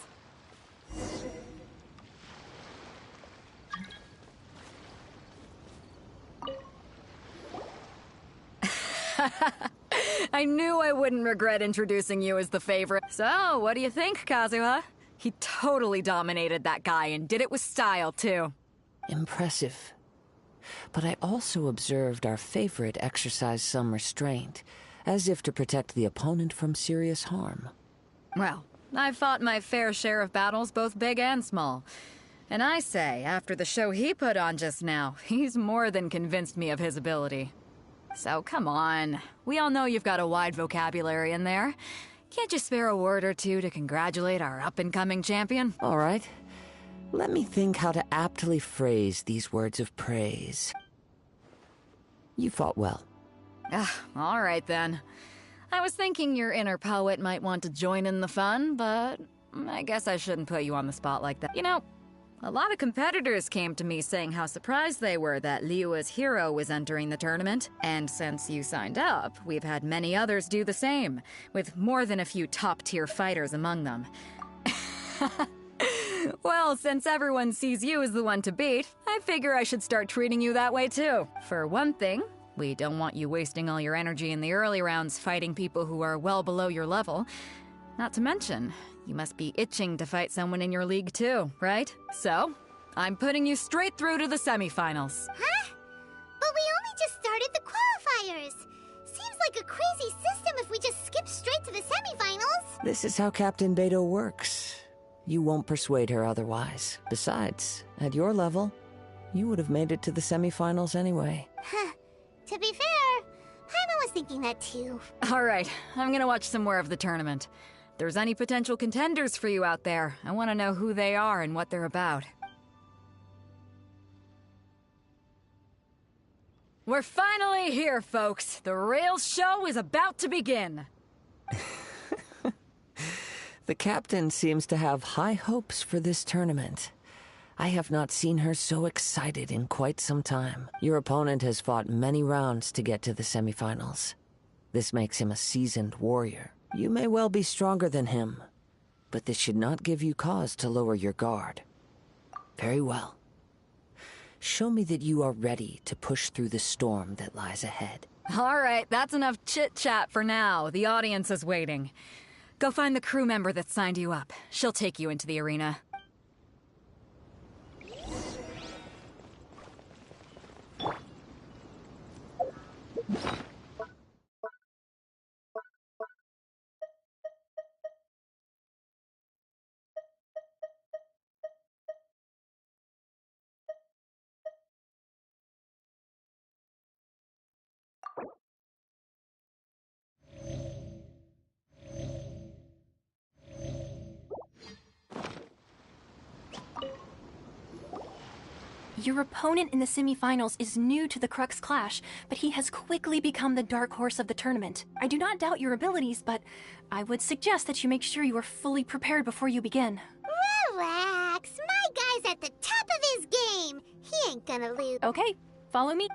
I knew I wouldn't regret introducing you as the favorite. So, what do you think, Kazuha? He totally dominated that guy and did it with style, too. Impressive. But I also observed our favorite exercise some restraint, as if to protect the opponent from serious harm. Well, I've fought my fair share of battles, both big and small. And I say, after the show he put on just now, he's more than convinced me of his ability. So come on, we all know you've got a wide vocabulary in there. Can't you spare a word or two to congratulate our up-and-coming champion? All right. Let me think how to aptly phrase these words of praise. You fought well. All right then. I was thinking your inner poet might want to join in the fun, but I guess I shouldn't put you on the spot like that. You know, a lot of competitors came to me saying how surprised they were that Liyue's hero was entering the tournament. And since you signed up, we've had many others do the same, with more than a few top-tier fighters among them. Well, since everyone sees you as the one to beat, I figure I should start treating you that way too. For one thing, we don't want you wasting all your energy in the early rounds fighting people who are well below your level. Not to mention, you must be itching to fight someone in your league too, right? So, I'm putting you straight through to the semifinals. Huh? But we only just started the qualifiers. Seems like a crazy system if we just skip straight to the semifinals. This is how Captain Beto works. You won't persuade her otherwise. Besides, at your level, you would have made it to the semifinals anyway. Huh. To be fair, Paimon was thinking that too. Alright, I'm gonna watch some more of the tournament. If there's any potential contenders for you out there, I want to know who they are and what they're about. We're finally here, folks. The real show is about to begin. The captain seems to have high hopes for this tournament. I have not seen her so excited in quite some time. Your opponent has fought many rounds to get to the semifinals. This makes him a seasoned warrior. You may well be stronger than him, but this should not give you cause to lower your guard. Very well. Show me that you are ready to push through the storm that lies ahead. All right, that's enough chit-chat for now. The audience is waiting. Go find the crew member that signed you up. She'll take you into the arena. Your opponent in the semifinals is new to the Crux Clash, but he has quickly become the dark horse of the tournament. I do not doubt your abilities, but I would suggest that you make sure you are fully prepared before you begin. Relax. My guy's at the top of his game. He ain't gonna lose. Okay, follow me.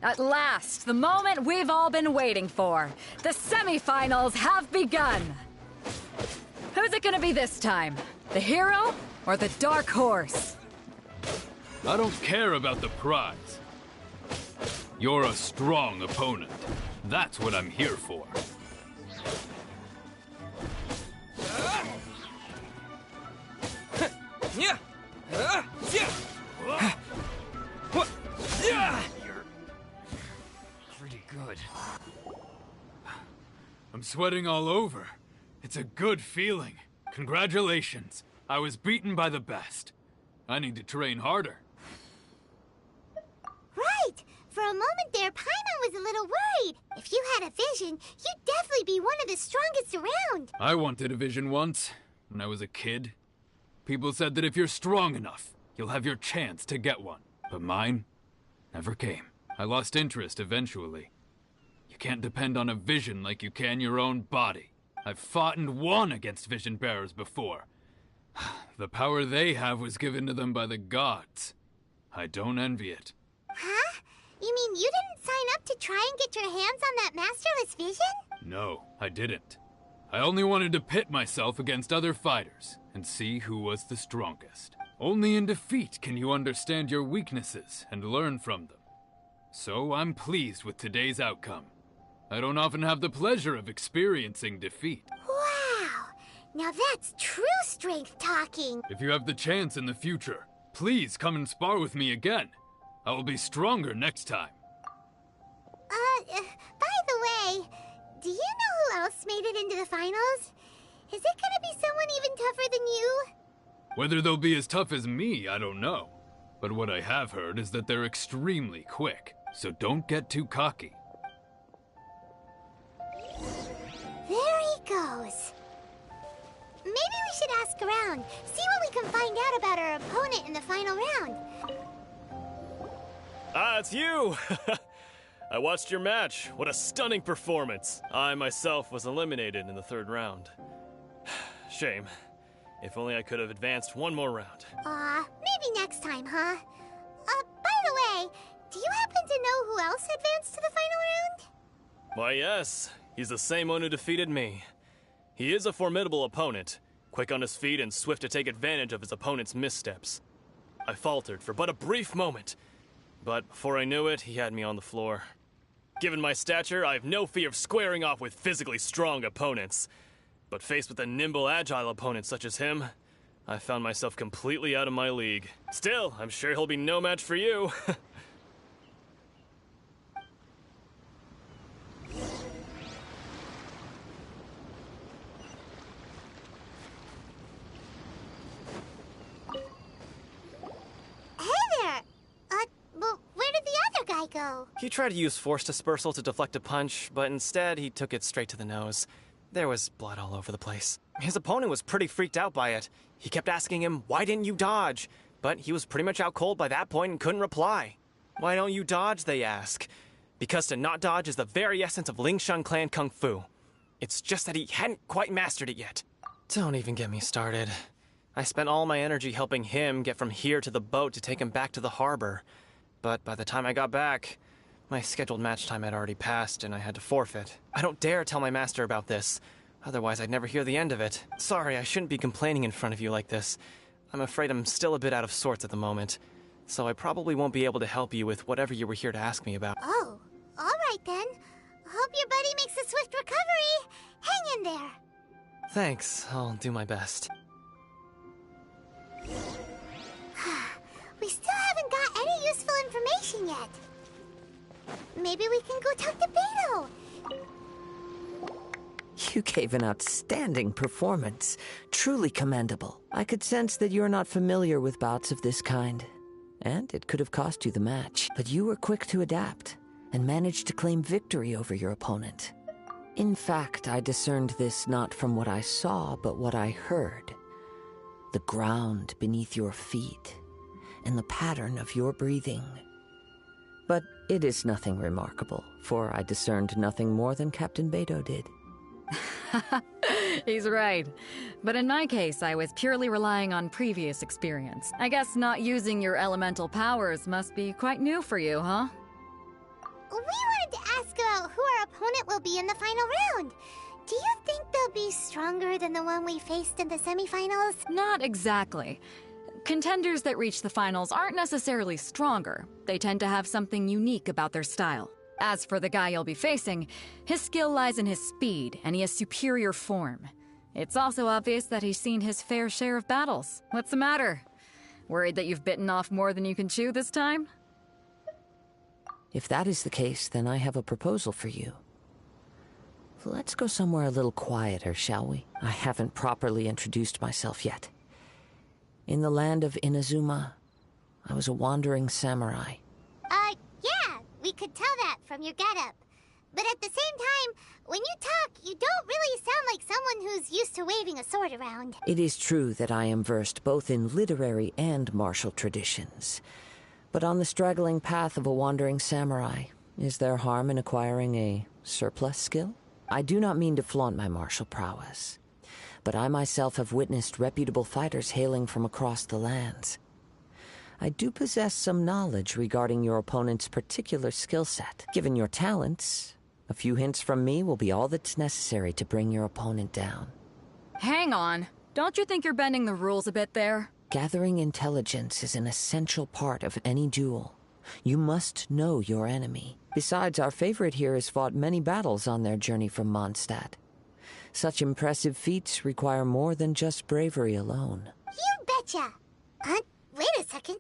At last, the moment we've all been waiting for. The semifinals have begun. Who's it gonna be this time? The hero or the dark horse? I don't care about the prize. You're a strong opponent. That's what I'm here for. Pretty good. I'm sweating all over. It's a good feeling. Congratulations. I was beaten by the best. I need to train harder. Right. For a moment there, Paimon was a little worried. If you had a vision, you'd definitely be one of the strongest around. I wanted a vision once, when I was a kid. People said that if you're strong enough, you'll have your chance to get one. But mine never came. I lost interest eventually. You can't depend on a vision like you can your own body. I've fought and won against vision bearers before. The power they have was given to them by the gods. I don't envy it. Huh? You mean you didn't sign up to try and get your hands on that masterless vision? No, I didn't. I only wanted to pit myself against other fighters and see who was the strongest. Only in defeat can you understand your weaknesses and learn from them. So I'm pleased with today's outcome. I don't often have the pleasure of experiencing defeat. Wow! Now that's true strength talking. If you have the chance in the future, please come and spar with me again. I will be stronger next time. By the way, do you know who else made it into the finals? Is it gonna be someone even tougher than you? Whether they'll be as tough as me, I don't know. But what I have heard is that they're extremely quick, so don't get too cocky. There he goes. Maybe we should ask around, see what we can find out about our opponent in the final round. Ah, it's you! I watched your match. What a stunning performance. I myself was eliminated in the third round. Shame. If only I could have advanced one more round. Maybe next time, huh? By the way, do you happen to know who else advanced to the final round? Why, yes. He's the same one who defeated me. He is a formidable opponent, quick on his feet and swift to take advantage of his opponent's missteps. I faltered for but a brief moment, but before I knew it, he had me on the floor. Given my stature, I have no fear of squaring off with physically strong opponents. But faced with a nimble, agile opponent such as him, I found myself completely out of my league. Still, I'm sure he'll be no match for you. Well, where did the other guy go? He tried to use force dispersal to deflect a punch, but instead he took it straight to the nose. There was blood all over the place. His opponent was pretty freaked out by it. He kept asking him, "Why didn't you dodge?" But he was pretty much out cold by that point and couldn't reply. "Why don't you dodge?" they ask. Because to not dodge is the very essence of Lingshan clan kung fu. It's just that he hadn't quite mastered it yet. Don't even get me started. I spent all my energy helping him get from here to the boat to take him back to the harbor. But by the time I got back, my scheduled match time had already passed and I had to forfeit. I don't dare tell my master about this, otherwise I'd never hear the end of it. Sorry, I shouldn't be complaining in front of you like this. I'm afraid I'm still a bit out of sorts at the moment, so I probably won't be able to help you with whatever you were here to ask me about. Oh, alright then. Hope your buddy makes a swift recovery. Hang in there. Thanks, I'll do my best. We still haven't got any useful information yet. Maybe we can go talk to Beto. You gave an outstanding performance. Truly commendable. I could sense that you're not familiar with bouts of this kind. And it could have cost you the match. But you were quick to adapt and managed to claim victory over your opponent. In fact, I discerned this not from what I saw, but what I heard. the ground beneath your feet and the pattern of your breathing. But it is nothing remarkable, for I discerned nothing more than Captain Beto did. He's right. But in my case, I was purely relying on previous experience. I guess not using your elemental powers must be quite new for you, huh? We wanted to ask about who our opponent will be in the final round. Do you think they'll be stronger than the one we faced in the semifinals? Not exactly. Contenders that reach the finals aren't necessarily stronger. They tend to have something unique about their style. As for the guy you'll be facing, his skill lies in his speed, and he has superior form. It's also obvious that he's seen his fair share of battles. What's the matter? Worried that you've bitten off more than you can chew this time? If that is the case, then I have a proposal for you. Let's go somewhere a little quieter, shall we? I haven't properly introduced myself yet. In the land of Inazuma, I was a wandering samurai. Yeah, we could tell that from your getup. But at the same time, when you talk, you don't really sound like someone who's used to waving a sword around. It is true that I am versed both in literary and martial traditions. But on the straggling path of a wandering samurai, is there harm in acquiring a surplus skill? I do not mean to flaunt my martial prowess, but I myself have witnessed reputable fighters hailing from across the lands. I do possess some knowledge regarding your opponent's particular skill set. Given your talents, a few hints from me will be all that's necessary to bring your opponent down. Hang on. Don't you think you're bending the rules a bit there? Gathering intelligence is an essential part of any duel. You must know your enemy. Besides, our favorite here has fought many battles on their journey from Mondstadt. Such impressive feats require more than just bravery alone. You betcha! Wait a second.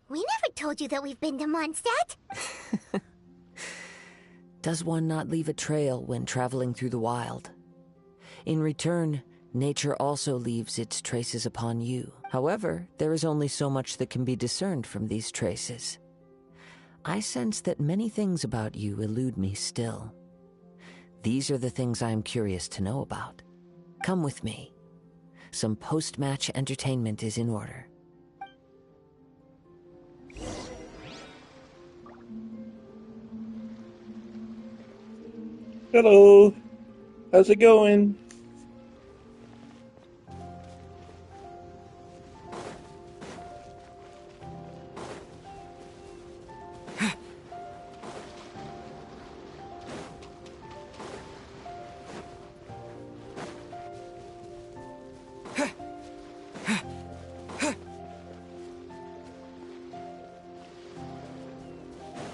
We never told you that we've been to Mondstadt. Does one not leave a trail when traveling through the wild? In return, nature also leaves its traces upon you. However, there is only so much that can be discerned from these traces. I sense that many things about you elude me still. These are the things I am curious to know about. Come with me. Some post-match entertainment is in order. Hello. How's it going?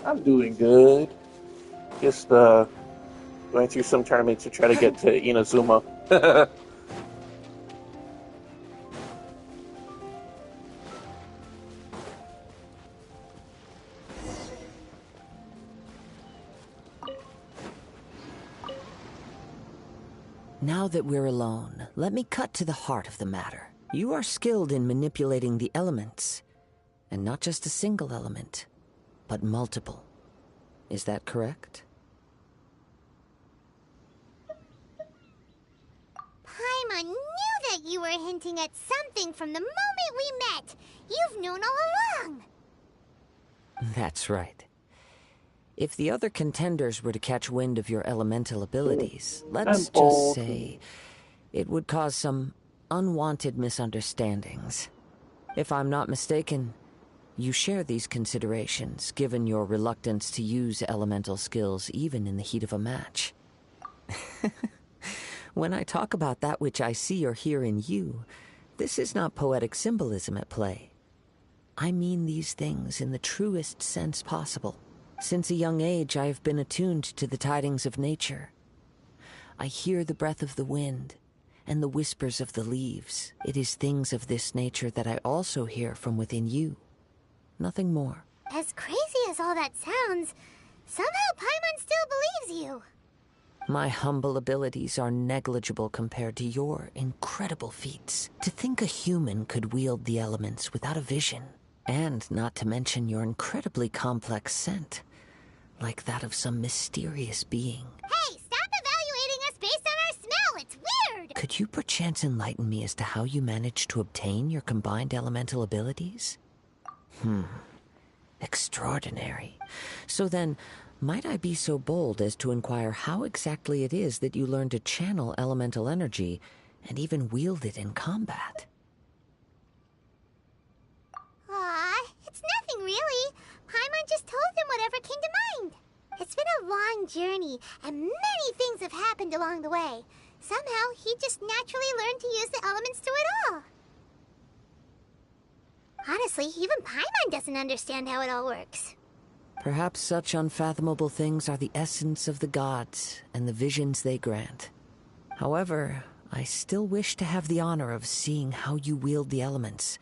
I'm doing good. Just going through some tournaments to try to get to Inazuma. Now that we're alone, let me cut to the heart of the matter. You are skilled in manipulating the elements, and not just a single element, but multiple. Is that correct? Paimon knew that you were hinting at something from the moment we met. You've known all along. That's right. If the other contenders were to catch wind of your elemental abilities, let's just say it would cause some unwanted misunderstandings. If I'm not mistaken, you share these considerations, given your reluctance to use elemental skills even in the heat of a match. When I talk about that which I see or hear in you, this is not poetic symbolism at play. I mean these things in the truest sense possible. Since a young age, I have been attuned to the tidings of nature. I hear the breath of the wind and the whispers of the leaves. It is things of this nature that I also hear from within you. Nothing more. As crazy as all that sounds, somehow Paimon still believes you. My humble abilities are negligible compared to your incredible feats. To think a human could wield the elements without a vision, and not to mention your incredibly complex scent, like that of some mysterious being. Hey, stop evaluating us based on our smell! It's weird! Could you perchance enlighten me as to how you managed to obtain your combined elemental abilities? Extraordinary. So then, might I be so bold as to inquire how exactly it is that you learned to channel elemental energy and even wield it in combat? Aw, it's nothing really. Paimon just told him whatever came to mind. It's been a long journey, and many things have happened along the way. Somehow, he just naturally learned to use the elements through it all. Honestly, even Paimon doesn't understand how it all works. Perhaps such unfathomable things are the essence of the gods and the visions they grant. However, I still wish to have the honor of seeing how you wield the elements.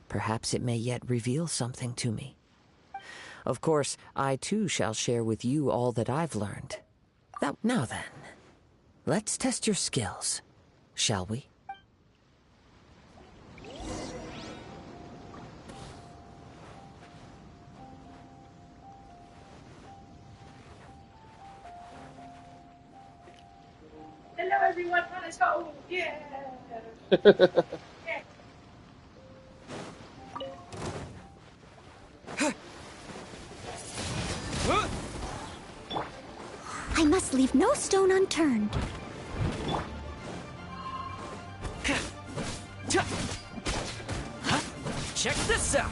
Perhaps it may yet reveal something to me. Of course, I too shall share with you all that I've learned. Now then, let's test your skills, shall we? Hello everyone, let's go! Yeah! I must leave no stone unturned. Check this out!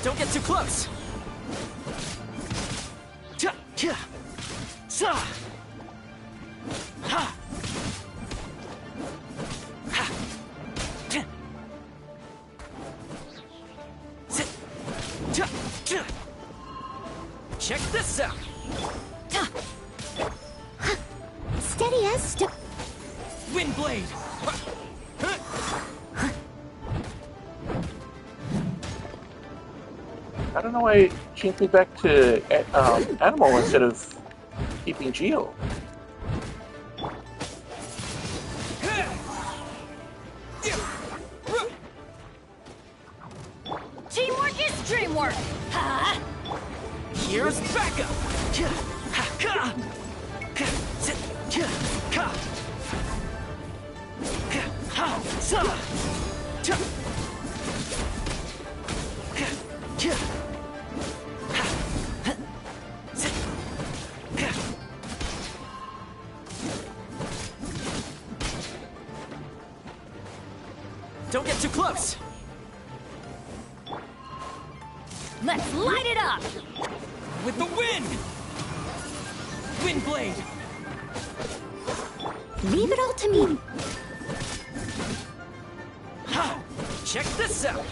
Don't get too close! Check this out! Steady as Wind blade! I don't know why it changed me back to animal instead of keeping Geo. Teamwork is dreamwork! Here's backup! Don't get too close! Let's light it up! With the wind! Wind blade! Leave it all to me. Ha! Check this out!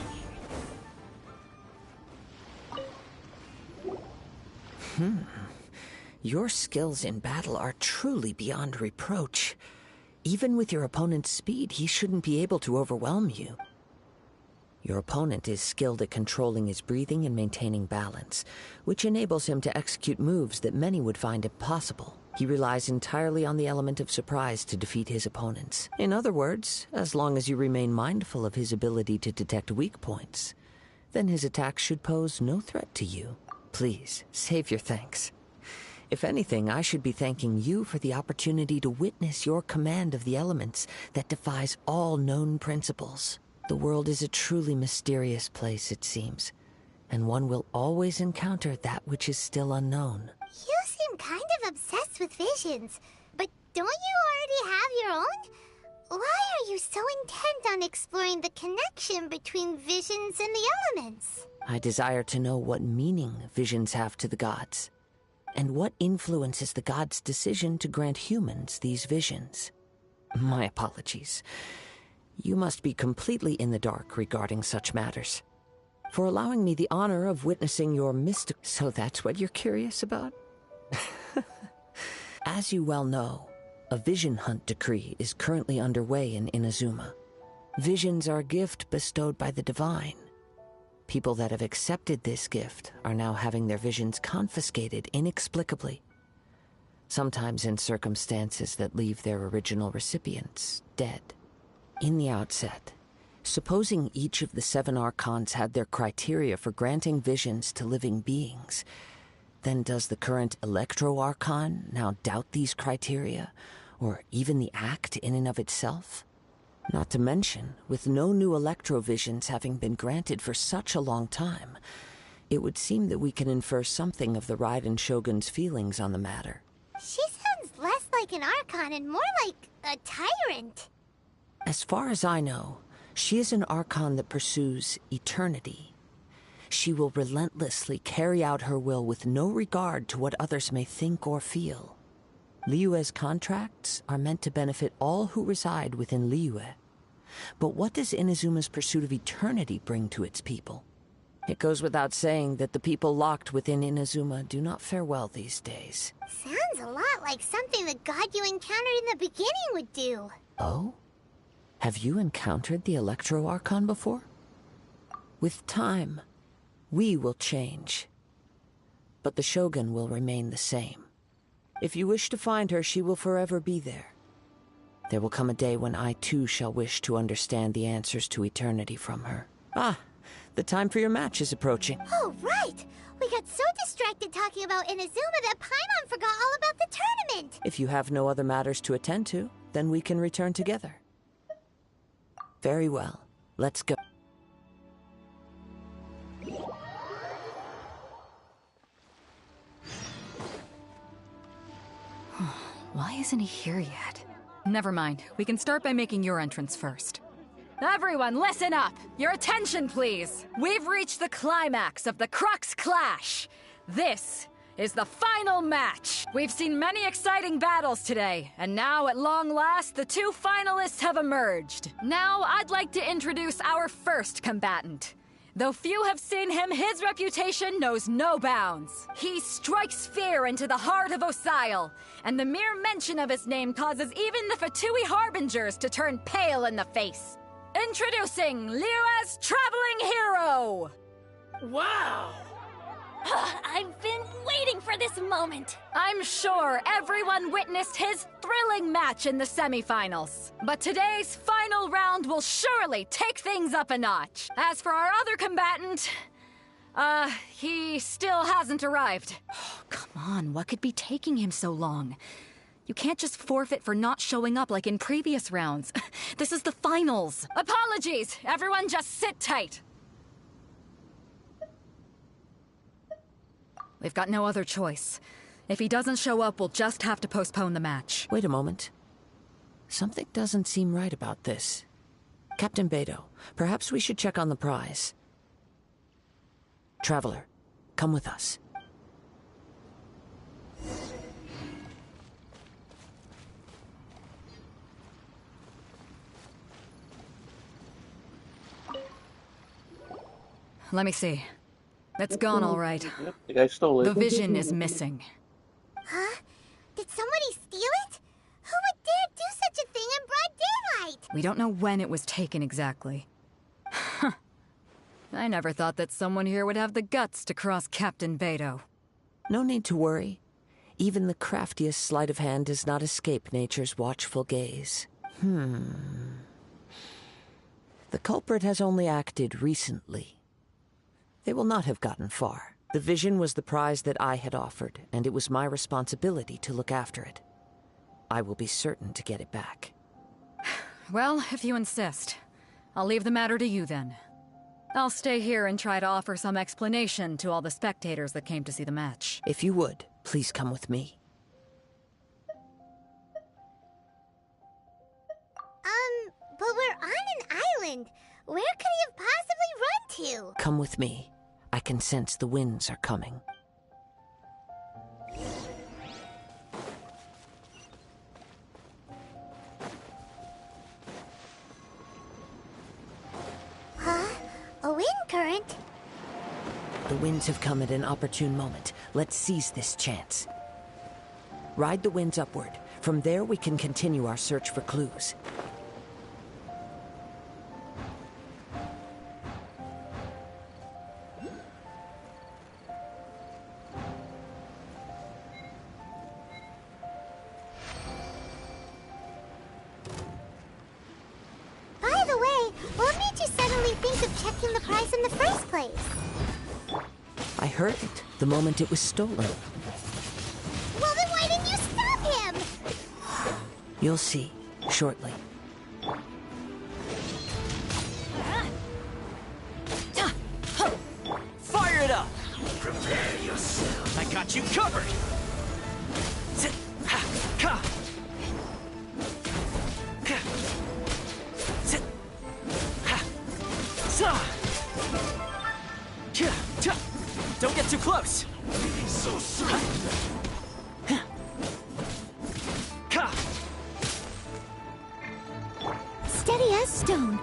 Your skills in battle are truly beyond reproach. Even with your opponent's speed, he shouldn't be able to overwhelm you. Your opponent is skilled at controlling his breathing and maintaining balance, which enables him to execute moves that many would find impossible. He relies entirely on the element of surprise to defeat his opponents. In other words, as long as you remain mindful of his ability to detect weak points, then his attacks should pose no threat to you. Please, save your thanks. If anything, I should be thanking you for the opportunity to witness your command of the elements that defies all known principles. The world is a truly mysterious place, it seems, and one will always encounter that which is still unknown. You seem kind of obsessed with visions, but don't you already have your own? Why are you so intent on exploring the connection between visions and the elements? I desire to know what meaning visions have to the gods, and what influences the gods' decision to grant humans these visions. My apologies. You must be completely in the dark regarding such matters. For allowing me the honor of witnessing your mystic... So that's what you're curious about? As you well know, a vision hunt decree is currently underway in Inazuma. Visions are a gift bestowed by the divine. People that have accepted this gift are now having their visions confiscated inexplicably. sometimes in circumstances that leave their original recipients dead. In the outset, supposing each of the 7 Archons had their criteria for granting visions to living beings, then does the current Electro-Archon now doubt these criteria, or even the act in and of itself? Not to mention, with no new Electrovisions having been granted for such a long time, it would seem that we can infer something of the Raiden Shogun's feelings on the matter. She sounds less like an Archon and more like a tyrant. As far as I know, she is an Archon that pursues eternity. She will relentlessly carry out her will with no regard to what others may think or feel. Liyue's contracts are meant to benefit all who reside within Liyue. But what does Inazuma's pursuit of eternity bring to its people? It goes without saying that the people locked within Inazuma do not fare well these days. Sounds a lot like something the god you encountered in the beginning would do. Oh? Have you encountered the Electro-Archon before? With time, we will change. But the Shogun will remain the same. If you wish to find her, she will forever be there. There will come a day when I too shall wish to understand the answers to eternity from her. Ah, the time for your match is approaching. Oh, right! We got so distracted talking about Inazuma that Paimon forgot all about the tournament! If you have no other matters to attend to, then we can return together. Very well. Let's go. Why isn't he here yet? Never mind. We can start by making your entrance first. Everyone, listen up! Your attention, please! We've reached the climax of the Crux Clash! This is the final match! We've seen many exciting battles today, and now, at long last, the 2 finalists have emerged. Now, I'd like to introduce our first combatant. Though few have seen him, his reputation knows no bounds. He strikes fear into the heart of Osile, and the mere mention of his name causes even the Fatui Harbingers to turn pale in the face. Introducing Liyue's traveling hero! Wow! I've been waiting for this moment. I'm sure everyone witnessed his thrilling match in the semifinals. But today's final round will surely take things up a notch. As for our other combatant, he still hasn't arrived. Oh, come on, what could be taking him so long? You can't just forfeit for not showing up like in previous rounds. This is the finals. Apologies! Everyone just sit tight. We've got no other choice. If he doesn't show up, we'll just have to postpone the match. Wait a moment. Something doesn't seem right about this. Captain Beidou, perhaps we should check on the prize. Traveler, come with us. Let me see. It's gone all right. Yep, the guy stole it. The vision is missing. Huh? Did somebody steal it? Who would dare do such a thing in broad daylight? We don't know when it was taken exactly. I never thought that someone here would have the guts to cross Captain Beidou. No need to worry. Even the craftiest sleight of hand does not escape nature's watchful gaze. The culprit has only acted recently. They will not have gotten far. The vision was the prize that I had offered, and it was my responsibility to look after it. I will be certain to get it back. Well, if you insist. I'll leave the matter to you then. I'll stay here and try to offer some explanation to all the spectators that came to see the match. If you would, please come with me. But we're on an island. Where could he have possibly run to? Come with me. I can sense the winds are coming. Huh? A wind current? The winds have come at an opportune moment. Let's seize this chance. Ride the winds upward. From there, we can continue our search for clues. protecting the prize in the first place? I heard it the moment it was stolen. Well, then why didn't you stop him? You'll see shortly. Fire it up! Prepare yourself. I got you covered! Don't get too close! So soon! Steady as stone.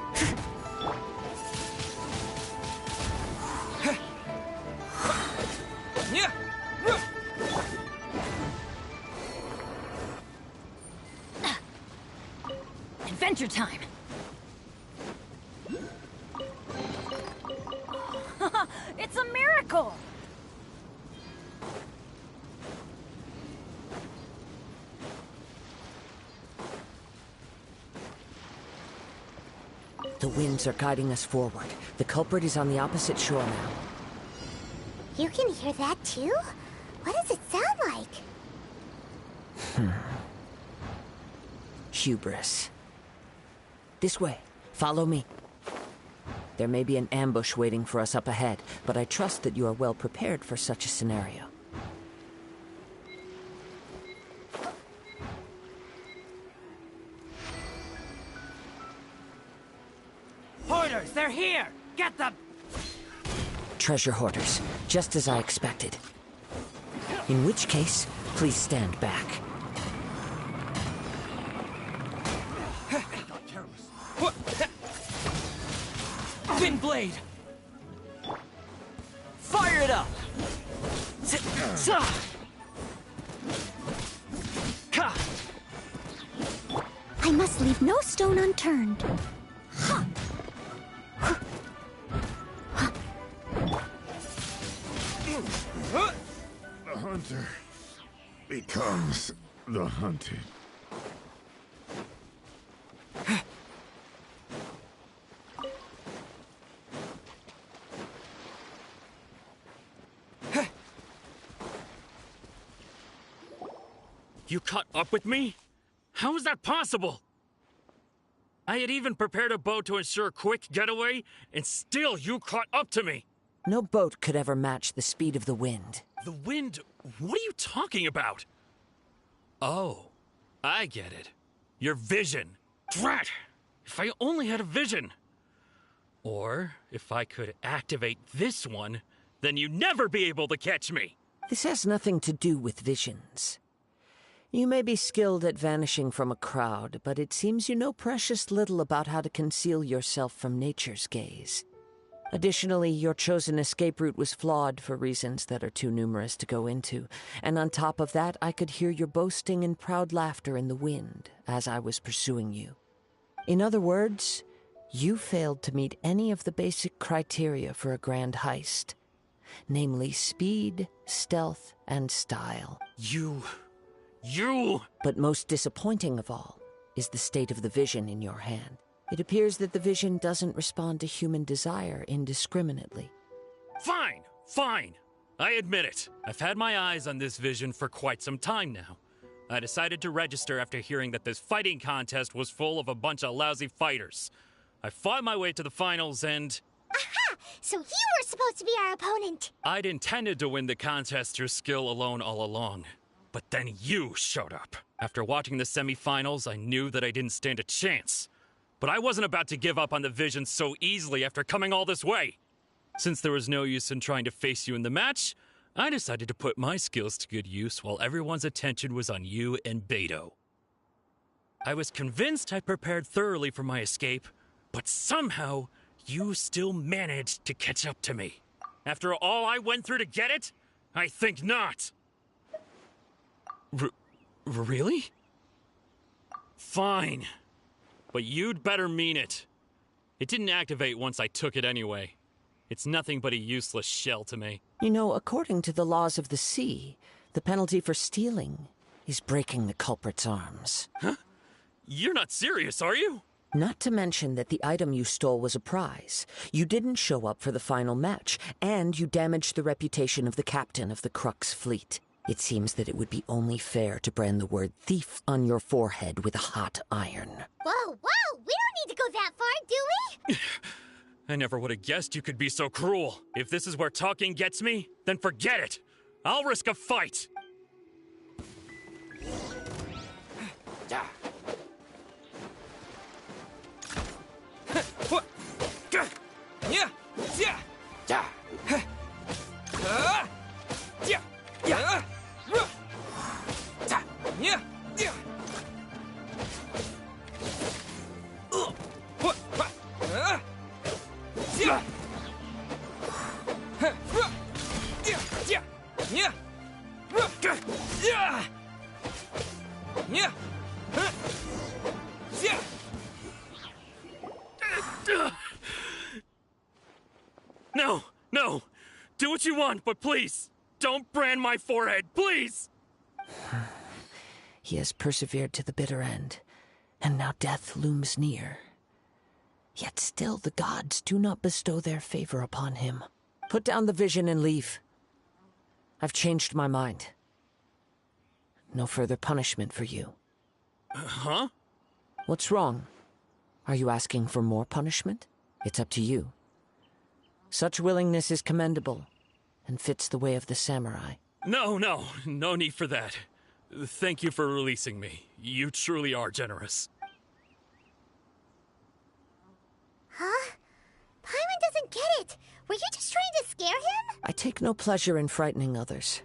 Adventure time! It's a miracle! The winds are guiding us forward. The culprit is on the opposite shore now. You can hear that too? What does it sound like? Hubris. This way. Follow me. There may be an ambush waiting for us up ahead, but I trust that you are well prepared for such a scenario. Hoarders, they're here! Get them! Treasure hoarders, just as I expected. In which case, please stand back. Wind blade! Fire it up! I must leave no stone unturned. The hunter becomes the hunted. You caught up with me? How is that possible? I had even prepared a boat to ensure a quick getaway, and still you caught up to me! No boat could ever match the speed of the wind. The wind? What are you talking about? Oh, I get it. Your vision. Drat! If I only had a vision! Or, if I could activate this one, then you'd never be able to catch me! This has nothing to do with visions. You may be skilled at vanishing from a crowd, but it seems you know precious little about how to conceal yourself from nature's gaze. Additionally, your chosen escape route was flawed for reasons that are too numerous to go into, and on top of that, I could hear your boasting and proud laughter in the wind as I was pursuing you. In other words, you failed to meet any of the basic criteria for a grand heist, namely speed, stealth, and style. You... But most disappointing of all is the state of the vision in your hand. It appears that the vision doesn't respond to human desire indiscriminately. Fine, fine. I admit it. I've had my eyes on this vision for quite some time now. I decided to register after hearing that this fighting contest was full of a bunch of lousy fighters. I fought my way to the finals and... Aha! So you were supposed to be our opponent! I'd intended to win the contest through skill alone all along. But then you showed up. After watching the semifinals, I knew that I didn't stand a chance. But I wasn't about to give up on the vision so easily after coming all this way. Since there was no use in trying to face you in the match, I decided to put my skills to good use while everyone's attention was on you and Beto. I was convinced I prepared thoroughly for my escape, but somehow you still managed to catch up to me. After all I went through to get it? I think not. Really? Fine. But you'd better mean it. It didn't activate once I took it anyway. It's nothing but a useless shell to me. You know, according to the laws of the sea, the penalty for stealing is breaking the culprit's arms. Huh? You're not serious, are you? Not to mention that the item you stole was a prize. You didn't show up for the final match, and you damaged the reputation of the captain of the Crux fleet. It seems that it would be only fair to brand the word thief on your forehead with a hot iron. Whoa, whoa! We don't need to go that far, do we? I never would have guessed you could be so cruel. If this is where talking gets me, then forget it. I'll risk a fight. No, no. Do what you want, but please, don't brand my forehead, please! He has persevered to the bitter end, and now death looms near. Yet still the gods do not bestow their favor upon him. Put down the vision and leave. I've changed my mind. No further punishment for you. Huh? What's wrong? Are you asking for more punishment? It's up to you. Such willingness is commendable, and fits the way of the samurai. No need for that. Thank you for releasing me. You truly are generous. Huh? Paimon doesn't get it. Were you just trying to scare him? I take no pleasure in frightening others.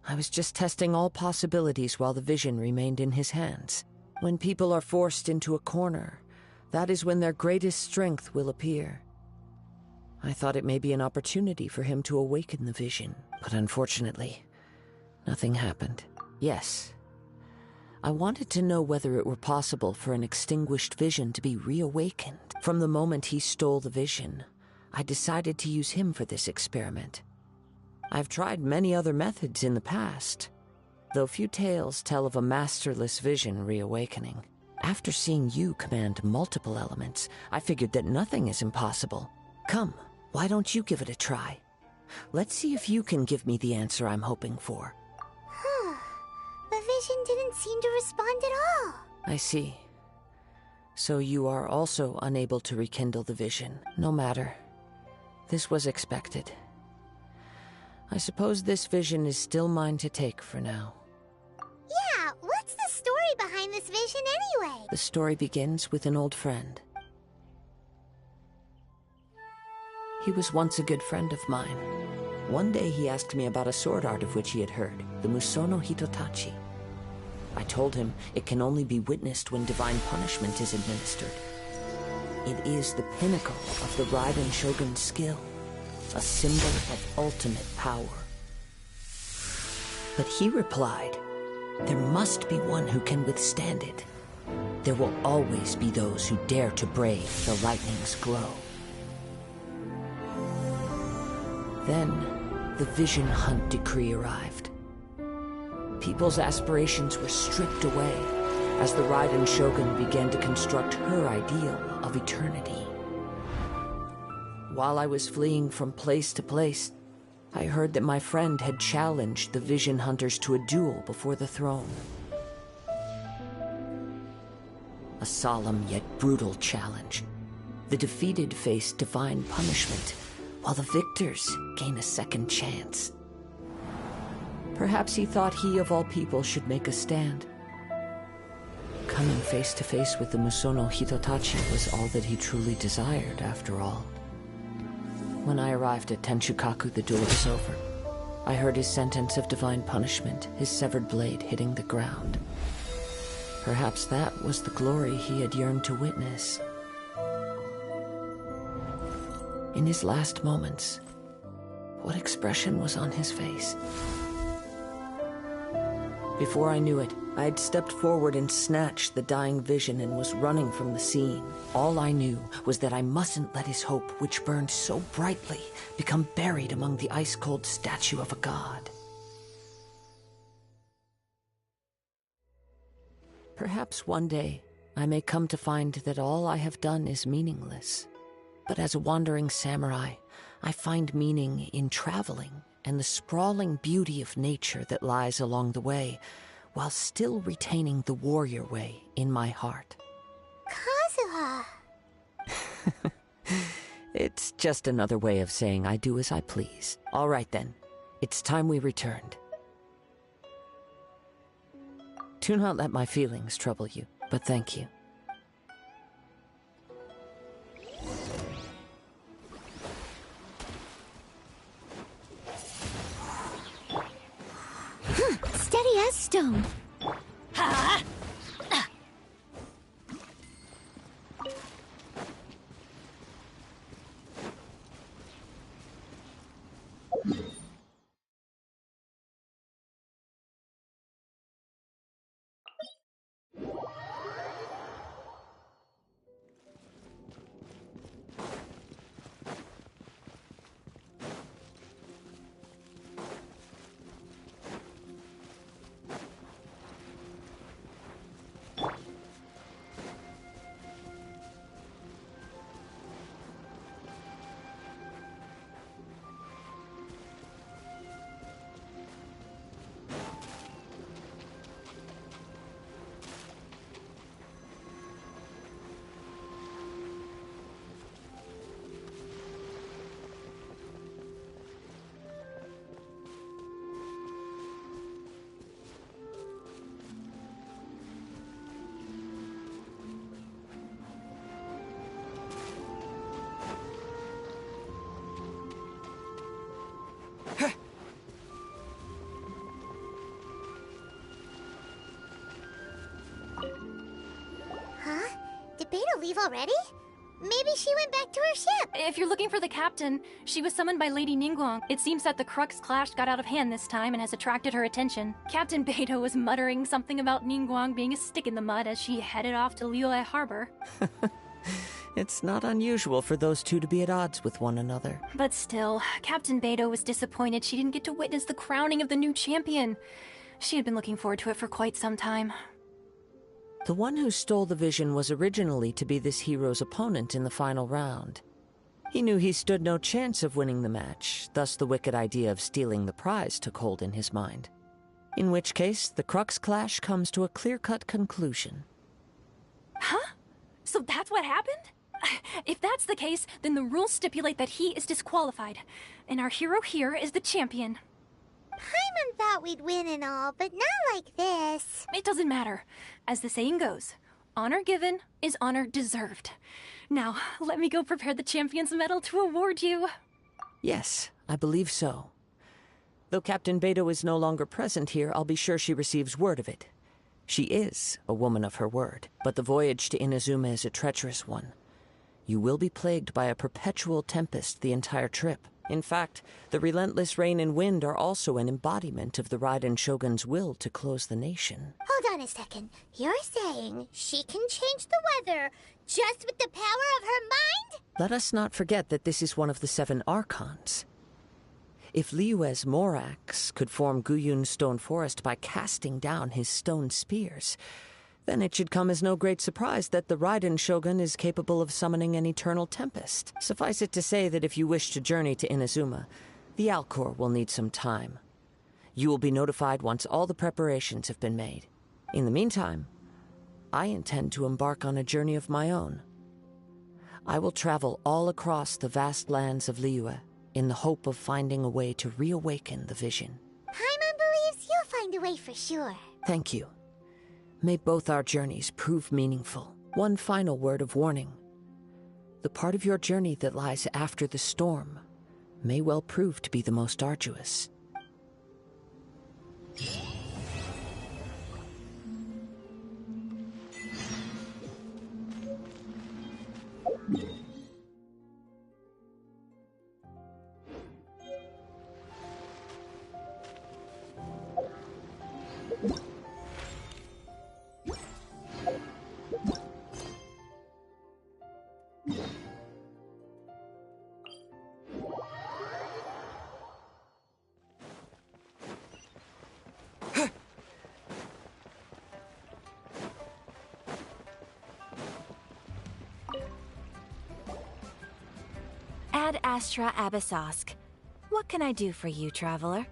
I was just testing all possibilities while the vision remained in his hands. When people are forced into a corner, that is when their greatest strength will appear. I thought it may be an opportunity for him to awaken the vision, but unfortunately, nothing happened. Yes, I wanted to know whether it were possible for an extinguished vision to be reawakened. From the moment he stole the vision, I decided to use him for this experiment. I've tried many other methods in the past, though few tales tell of a masterless vision reawakening. After seeing you command multiple elements, I figured that nothing is impossible. Come, why don't you give it a try? Let's see if you can give me the answer I'm hoping for. The vision didn't seem to respond at all. I see. So you are also unable to rekindle the vision. No matter. This was expected. I suppose this vision is still mine to take for now. Yeah, what's the story behind this vision anyway? The story begins with an old friend. He was once a good friend of mine. One day he asked me about a sword art of which he had heard, the Musono Hitotachi. I told him it can only be witnessed when divine punishment is administered. It is the pinnacle of the Raiden Shogun's skill, a symbol of ultimate power. But he replied, there must be one who can withstand it. There will always be those who dare to brave the lightning's glow. Then, the Vision Hunt decree arrived. People's aspirations were stripped away as the Raiden Shogun began to construct her ideal of eternity. While I was fleeing from place to place, I heard that my friend had challenged the Vision Hunters to a duel before the throne. A solemn yet brutal challenge. The defeated face divine punishment, while the victors gain a second chance. Perhaps he thought he of all people should make a stand. Coming face to face with the Musono Hitotachi was all that he truly desired, after all. When I arrived at Tenshukaku, the duel was over. I heard his sentence of divine punishment, his severed blade hitting the ground. Perhaps that was the glory he had yearned to witness. In his last moments, what expression was on his face? Before I knew it, I had stepped forward and snatched the dying vision and was running from the scene. All I knew was that I mustn't let his hope, which burned so brightly, become buried among the ice-cold statue of a god. Perhaps one day, I may come to find that all I have done is meaningless. But as a wandering samurai, I find meaning in traveling and the sprawling beauty of nature that lies along the way, while still retaining the warrior way in my heart. Kazuha. It's just another way of saying I do as I please. All right then, it's time we returned. Do not let my feelings trouble you, but thank you. Steady as stone. Ha! Huh? Did Beta leave already? Maybe she went back to her ship. If you're looking for the captain, she was summoned by Lady Ningguang. It seems that the Crux clash got out of hand this time and has attracted her attention. Captain Beto was muttering something about Ningguang being a stick in the mud as she headed off to Liyue Harbor. It's not unusual for those two to be at odds with one another. But still, Captain Beto was disappointed she didn't get to witness the crowning of the new champion. She had been looking forward to it for quite some time. The one who stole the vision was originally to be this hero's opponent in the final round. He knew he stood no chance of winning the match, thus the wicked idea of stealing the prize took hold in his mind. In which case, the Crux clash comes to a clear-cut conclusion. Huh? So that's what happened? If that's the case, then the rules stipulate that he is disqualified, and our hero here is the champion. Paimon thought we'd win and all, but not like this. It doesn't matter. As the saying goes, honor given is honor deserved. Now, let me go prepare the champion's medal to award you. Yes, I believe so. Though Captain Beto is no longer present here, I'll be sure she receives word of it. She is a woman of her word, but the voyage to Inazuma is a treacherous one. You will be plagued by a perpetual tempest the entire trip. In fact, the relentless rain and wind are also an embodiment of the Raiden Shogun's will to close the nation. Hold on a second. You're saying she can change the weather just with the power of her mind? Let us not forget that this is one of the 7 Archons. If Liyue's Morax could form Guyun's stone forest by casting down his stone spears, then it should come as no great surprise that the Raiden Shogun is capable of summoning an eternal tempest. Suffice it to say that if you wish to journey to Inazuma, the Alcor will need some time. You will be notified once all the preparations have been made. In the meantime, I intend to embark on a journey of my own. I will travel all across the vast lands of Liyue in the hope of finding a way to reawaken the vision. Paimon believes you'll find a way for sure. Thank you. May both our journeys prove meaningful. One final word of warning. The part of your journey that lies after the storm may well prove to be the most arduous. Astra Abyssosk. What can I do for you, traveler?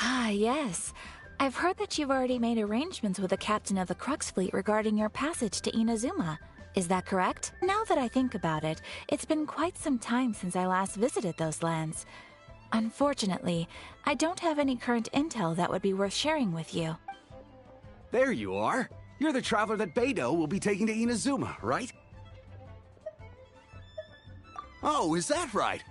Ah, yes. I've heard that you've already made arrangements with the captain of the Crux fleet regarding your passage to Inazuma. Is that correct? Now that I think about it, it's been quite some time since I last visited those lands. Unfortunately, I don't have any current intel that would be worth sharing with you. There you are. You're the traveler that Beidou will be taking to Inazuma, right? Oh, is that right?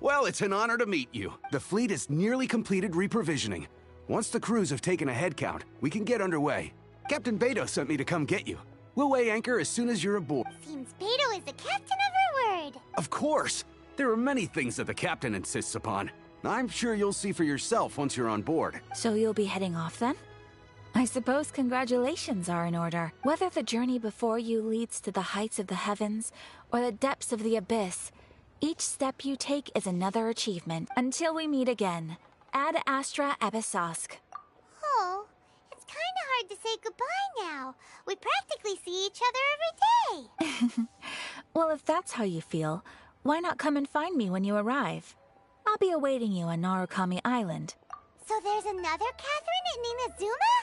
Well, it's an honor to meet you. The fleet has nearly completed reprovisioning. Once the crews have taken a head count, we can get underway. Captain Beidou sent me to come get you. We'll weigh anchor as soon as you're aboard. Seems Beidou is the captain of her word. Of course! There are many things that the captain insists upon. I'm sure you'll see for yourself once you're on board. So you'll be heading off then? I suppose congratulations are in order. Whether the journey before you leads to the heights of the heavens or the depths of the abyss, each step you take is another achievement. Until we meet again, Ad Astra Abyssosk. Oh, it's kind of hard to say goodbye now. We practically see each other every day. Well, if that's how you feel, why not come and find me when you arrive? I'll be awaiting you on Narukami Island. So there's another Catherine in Inazuma?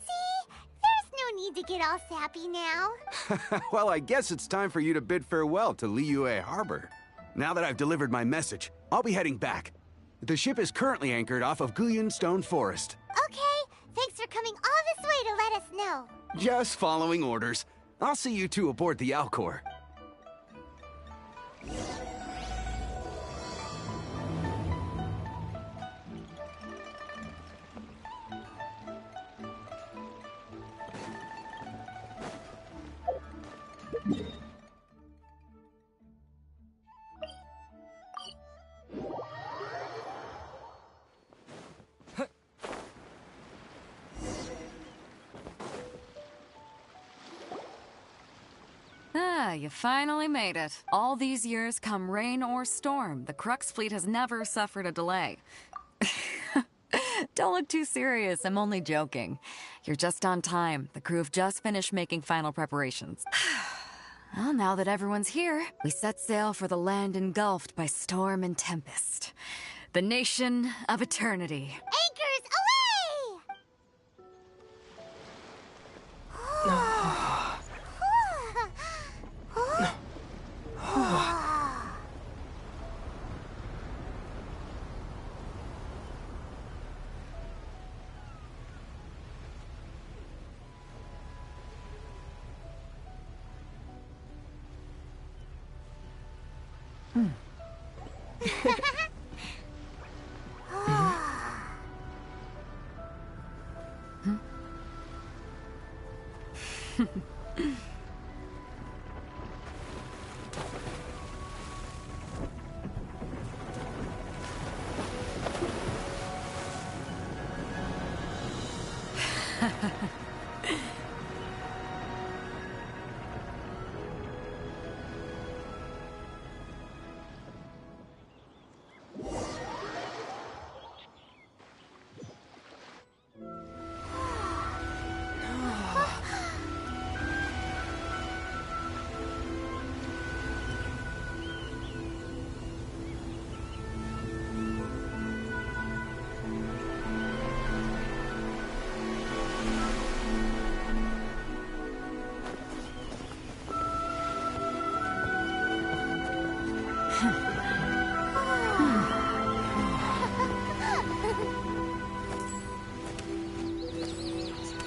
See, there's no need to get all sappy now. Well, I guess it's time for you to bid farewell to Liyue Harbor. Now that I've delivered my message, I'll be heading back. The ship is currently anchored off of Guyun Stone Forest. Okay, thanks for coming all this way to let us know. Just following orders. I'll see you two aboard the Alcor. Ah, you finally made it. All these years, come rain or storm, the Crux fleet has never suffered a delay. Don't look too serious, I'm only joking. You're just on time. The crew have just finished making final preparations. Well, now that everyone's here, we set sail for the land engulfed by storm and tempest. The nation of eternity. Anchors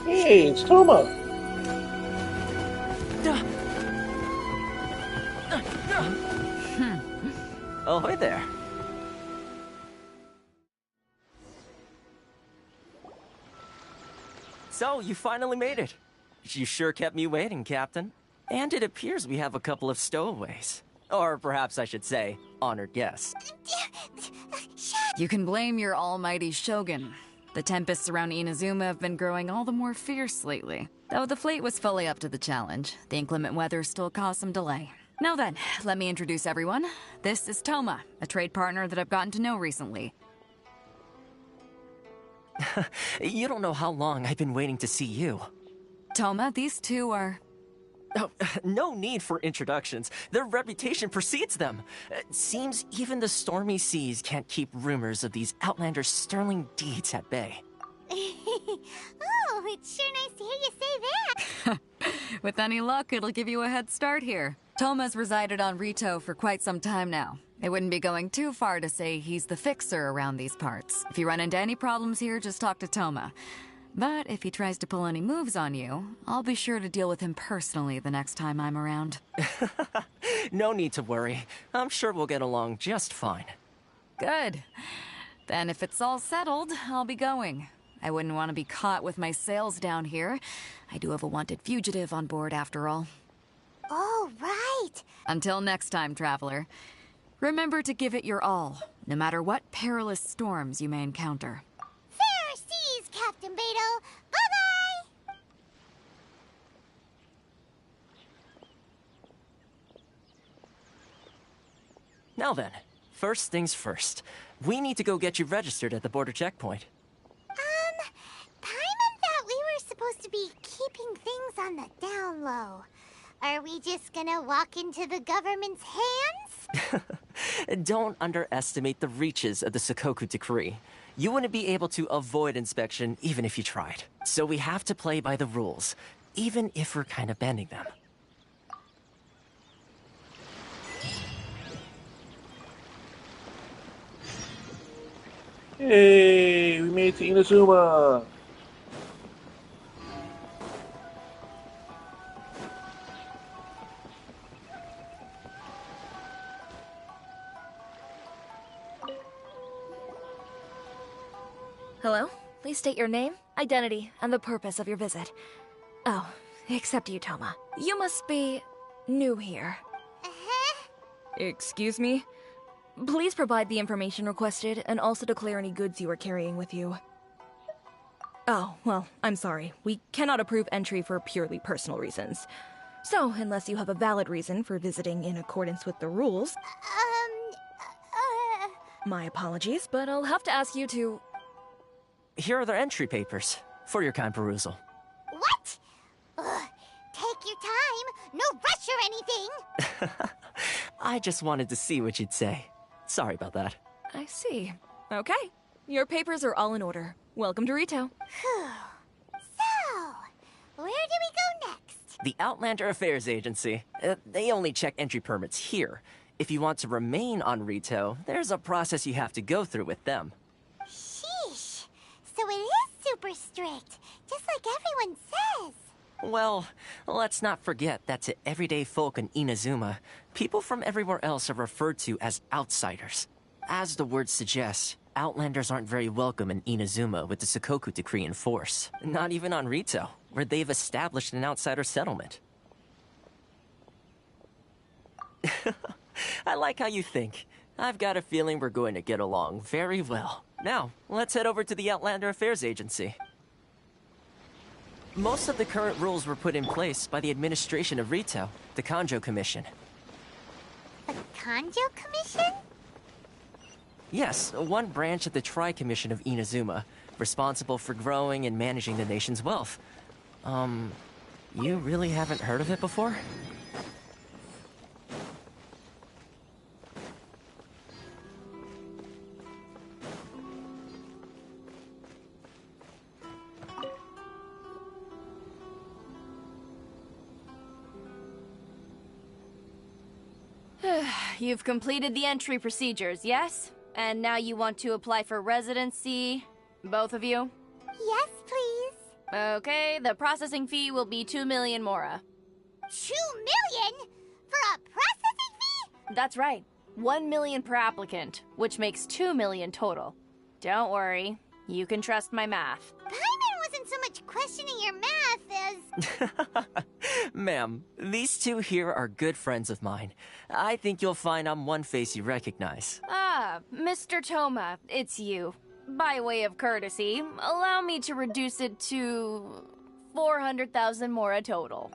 Hey, it's Toma! Oh, hi there. So, you finally made it. You sure kept me waiting, Captain. And it appears we have a couple of stowaways. Or perhaps I should say, honored guests. You can blame your almighty Shogun. The tempests around Inazuma have been growing all the more fierce lately. Though the fleet was fully up to the challenge, the inclement weather still caused some delay. Now then, let me introduce everyone. This is Toma, a trade partner that I've gotten to know recently. You don't know how long I've been waiting to see you. Toma, these two are Oh, no need for introductions. Their reputation precedes them. Seems even the stormy seas can't keep rumors of these Outlanders' sterling deeds at bay. Oh, it's sure nice to hear you say that. With any luck, it'll give you a head start here. Toma's resided on Rito for quite some time now. It wouldn't be going too far to say he's the fixer around these parts. If you run into any problems here, just talk to Toma. But if he tries to pull any moves on you, I'll be sure to deal with him personally the next time I'm around. No need to worry. I'm sure we'll get along just fine. Good. Then if it's all settled, I'll be going. I wouldn't want to be caught with my sails down here. I do have a wanted fugitive on board after all. Oh, right. Until next time, traveler. Remember to give it your all, no matter what perilous storms you may encounter. Fair seas, Captain Beto. Bye-bye! Now then, first things first. We need to go get you registered at the border checkpoint. Paimon thought we were supposed to be keeping things on the down low. Are we just gonna walk into the government's hands? Don't underestimate the reaches of the Sakoku Decree. You wouldn't be able to avoid inspection even if you tried. So we have to play by the rules, even if we're kind of bending them. Hey, we made it to Inazuma! Hello? Please state your name, identity, and the purpose of your visit. Oh, except you, Toma. You must be new here. Excuse me? Please provide the information requested and also declare any goods you are carrying with you. Oh, well, I'm sorry. We cannot approve entry for purely personal reasons. So, unless you have a valid reason for visiting in accordance with the rules... My apologies, but I'll have to ask you to... Here are their entry papers, for your kind perusal. What? Ugh, take your time. No rush or anything. I just wanted to see what you'd say. Sorry about that. I see. Okay. Your papers are all in order. Welcome to Rito. So, where do we go next? The Outlander Affairs Agency. They only check entry permits here. If you want to remain on Rito, there's a process you have to go through with them. Sheesh. So it is super strict, just like everyone says. Well, let's not forget that to everyday folk in Inazuma, people from everywhere else are referred to as outsiders. As the word suggests, Outlanders aren't very welcome in Inazuma with the Sakoku Decree in force. Not even on Rito, where they've established an outsider settlement. I like how you think. I've got a feeling we're going to get along very well. Now, let's head over to the Outlander Affairs Agency. Most of the current rules were put in place by the administration of Rito, the Kanjo Commission. The Kanjo Commission? Yes, one branch of the Tri-Commission of Inazuma, responsible for growing and managing the nation's wealth. You really haven't heard of it before? You've completed the entry procedures, yes? And now you want to apply for residency? Both of you? Yes, please. Okay, the processing fee will be 2 million mora. 2 million? For a processing fee? That's right. 1 million per applicant, which makes 2 million total. Don't worry, you can trust my math. Paimon wasn't so much questioning your math as... Ma'am, these two here are good friends of mine. I think you'll find I'm one face you recognize. Ah, Mr. Toma, it's you. By way of courtesy, allow me to reduce it to 400,000 mora total.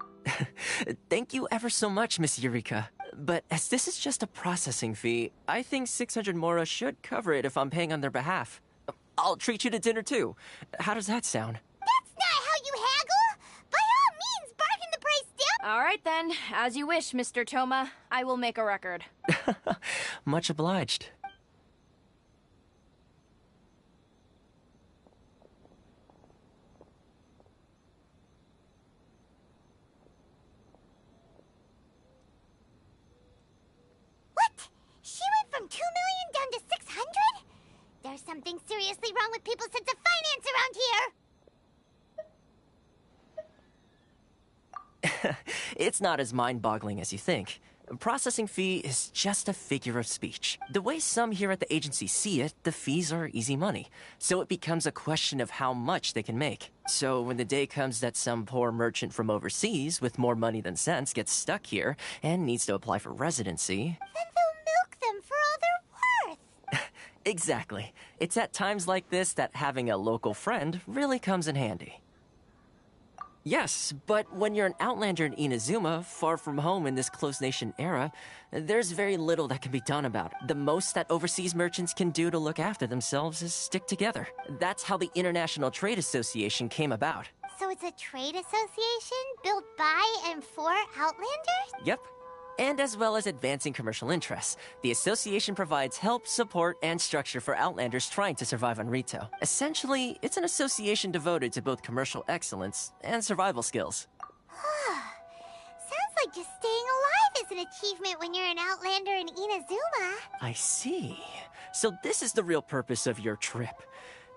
Thank you ever so much, Miss Eureka. But as this is just a processing fee, I think 600 mora should cover it if I'm paying on their behalf. I'll treat you to dinner too. How does that sound? That's not how you haggle! By all means, bargain the price down! All right then. Then, as you wish, Mr. Toma, I will make a record. Much obliged. What? She went from 2 million down to 600? There's something seriously wrong with people's sense of finance around here. It's not as mind-boggling as you think. Processing fee is just a figure of speech. The way some here at the agency see it, the fees are easy money. So it becomes a question of how much they can make. So when the day comes that some poor merchant from overseas with more money than sense gets stuck here and needs to apply for residency... Then they'll milk them for all they're worth. Exactly. It's at times like this that having a local friend really comes in handy. Yes, but when you're an outlander in Inazuma, far from home in this closed nation era, there's very little that can be done about it. The most that overseas merchants can do to look after themselves is stick together. That's how the International Trade Association came about. So it's a trade association built by and for Outlanders? Yep. And as well as advancing commercial interests, the association provides help, support, and structure for Outlanders trying to survive on Rito. Essentially, it's an association devoted to both commercial excellence and survival skills. Sounds like just staying alive is an achievement when you're an Outlander in Inazuma. I see. So this is the real purpose of your trip.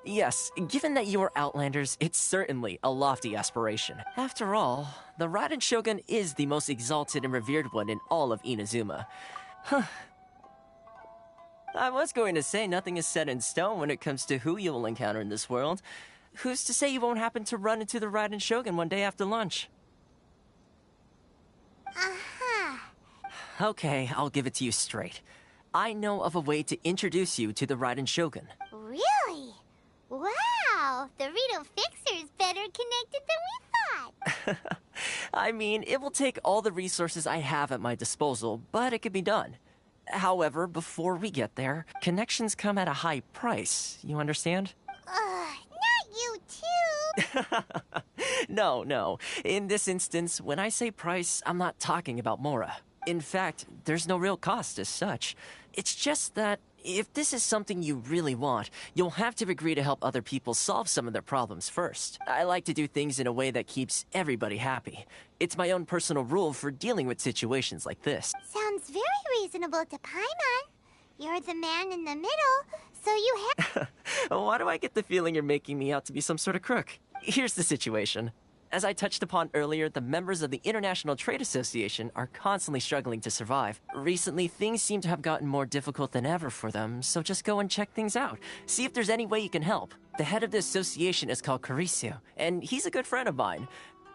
Yes, given that you are Outlanders, it's certainly a lofty aspiration. After all, the Raiden Shogun is the most exalted and revered one in all of Inazuma. Huh. I was going to say nothing is set in stone when it comes to who you will encounter in this world. Who's to say you won't happen to run into the Raiden Shogun one day after lunch? Okay, I'll give it to you straight. I know of a way to introduce you to the Raiden Shogun. Really? Wow, the Rito Fixer is better connected than we thought. I mean, it will take all the resources I have at my disposal, but it could be done. However, before we get there, connections come at a high price, you understand? Not you too. No. In this instance, when I say price, I'm not talking about Mora. In fact, there's no real cost as such. It's just that if this is something you really want, you'll have to agree to help other people solve some of their problems first. I like to do things in a way that keeps everybody happy. It's my own personal rule for dealing with situations like this. Sounds very reasonable to Paimon. You're the man in the middle, so you have... Why do I get the feeling you're making me out to be some sort of crook? Here's the situation. As I touched upon earlier, the members of the International Trade Association are constantly struggling to survive. Recently, things seem to have gotten more difficult than ever for them, so just go and check things out. See if there's any way you can help. The head of the association is called Carisio, and he's a good friend of mine.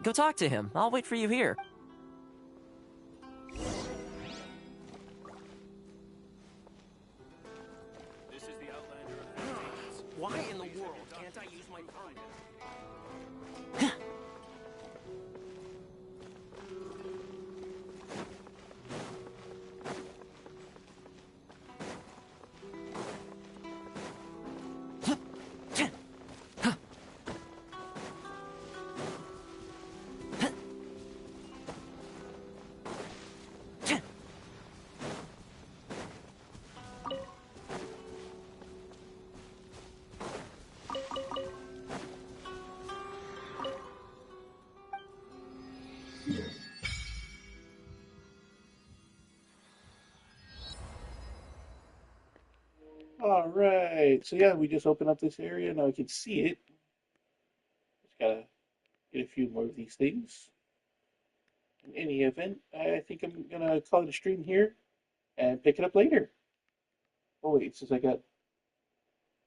Go talk to him. I'll wait for you here. This is the Outlander of Hades. Why in the world can't I use my permit? Alright, so yeah, we just opened up this area, now I can see it. Just gotta get a few more of these things. In any event, I think I'm gonna call it a stream here and pick it up later. Oh wait, since I got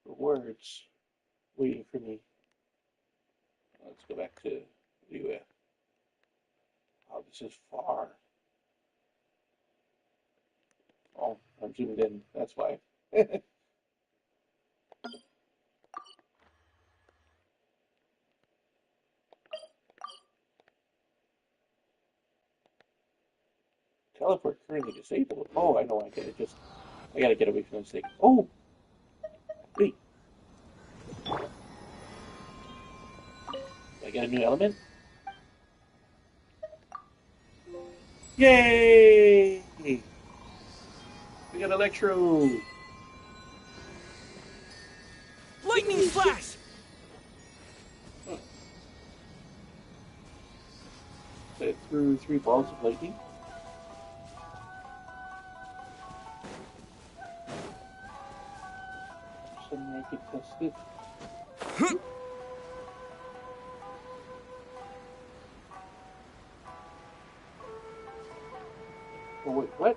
rewards waiting for me. Let's go back to Liyue. Oh, this is far. Oh, I'm zoomed in, that's why. Teleport currently disabled. Oh, I know I get it. I gotta get away from this thing. Oh! Wait. I get a new element? Yay! We got Electro! Lightning flash! So it threw 3 balls of lightning. Somewhere I could test it. Oh wait, what?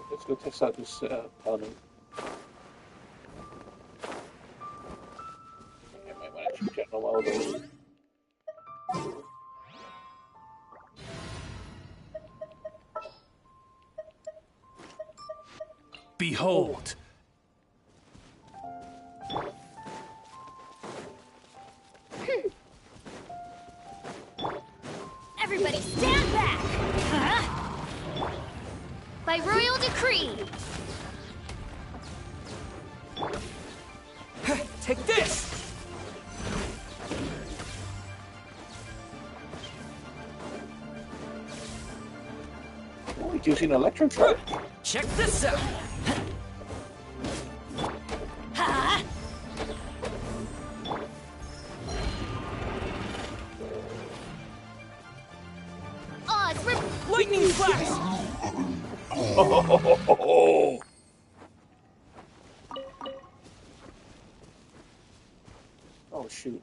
Let's go test out this paladin. I might want to check out a while ago. Behold! Everybody stand back! Huh? By royal decree! Take this! Oh, he's using electro charge. Check this out! Huh? Odds were Lightning flash! Oh! Oh shoot.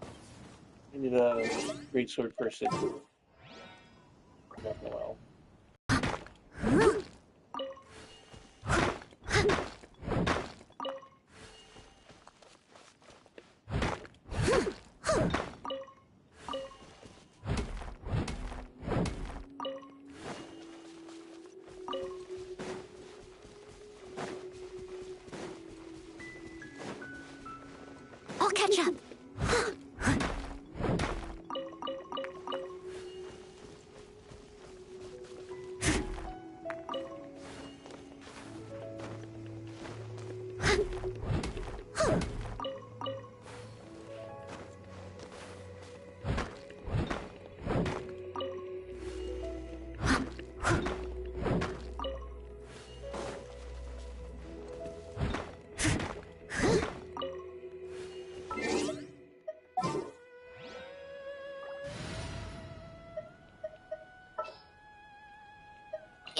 I need a great sword person. Well. I'll catch up.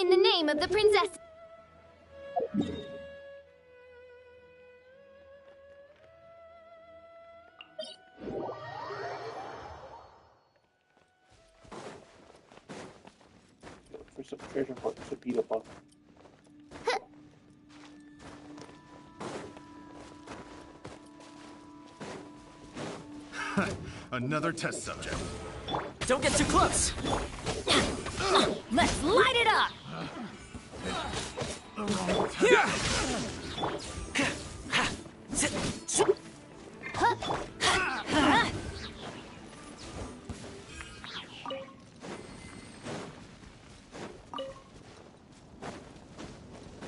in the name of the princess. For some treasure points to beat up on. Another test subject. Don't get too close! Let's light it up!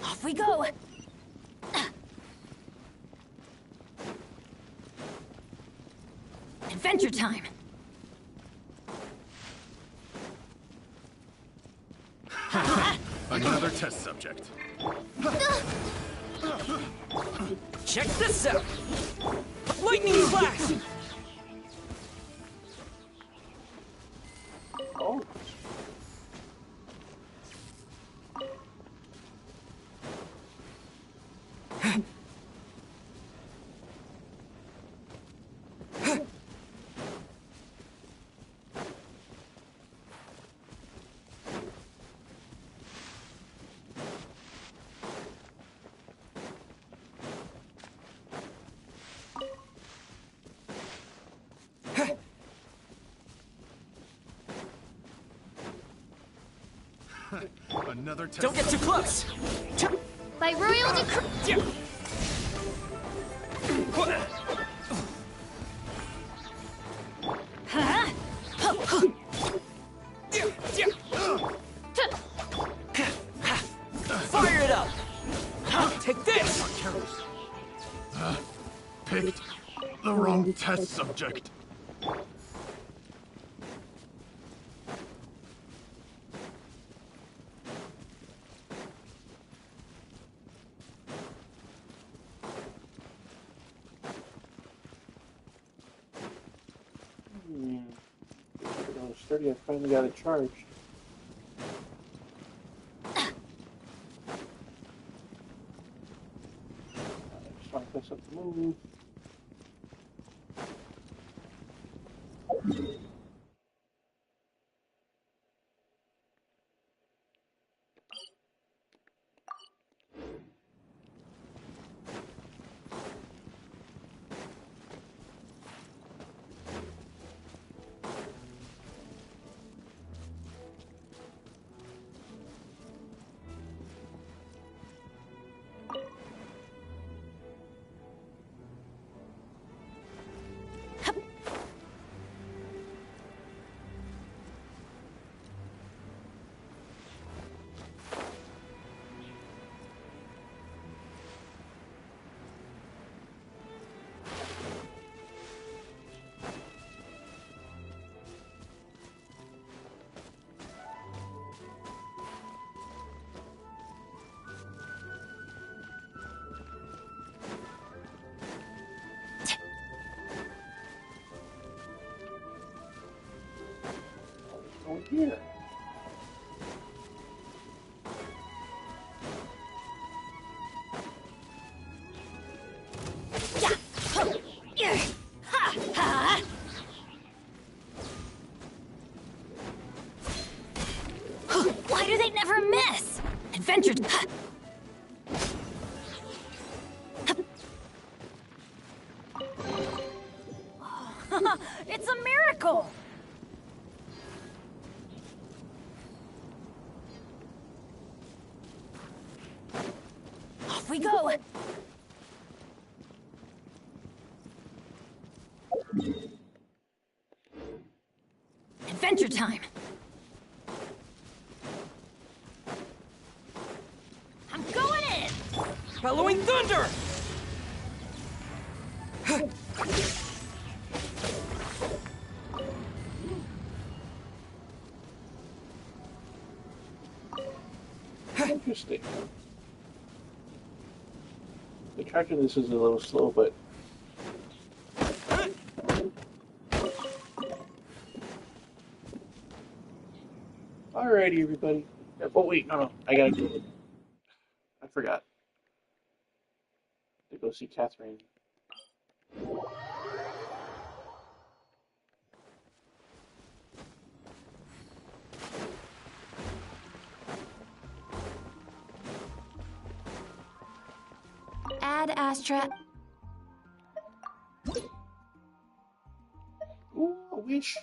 Off we go! Adventure time! Another test subject. Check this out! Lightning flash! Oh. Another test. Don't get too close! By royal decree. Fire it up! Take this! Picked the wrong test subject. I was sturdy, I finally got it charged. I just want to press up the move. Oh, here. Why do they never miss? Adventure. It's a miracle! Off we go! Adventure time! I'm going in! Bellowing thunder! Interesting. The charging this is a little slow, but alrighty, everybody. Oh wait, no, I gotta go. I forgot to go see Catherine. Add Astra. Ooh, a wish.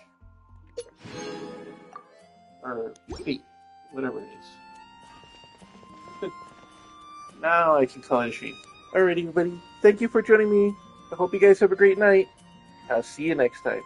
Or fate, whatever it is. Now I can call it a stream. Alright, everybody. Thank you for joining me. I hope you guys have a great night. I'll see you next time.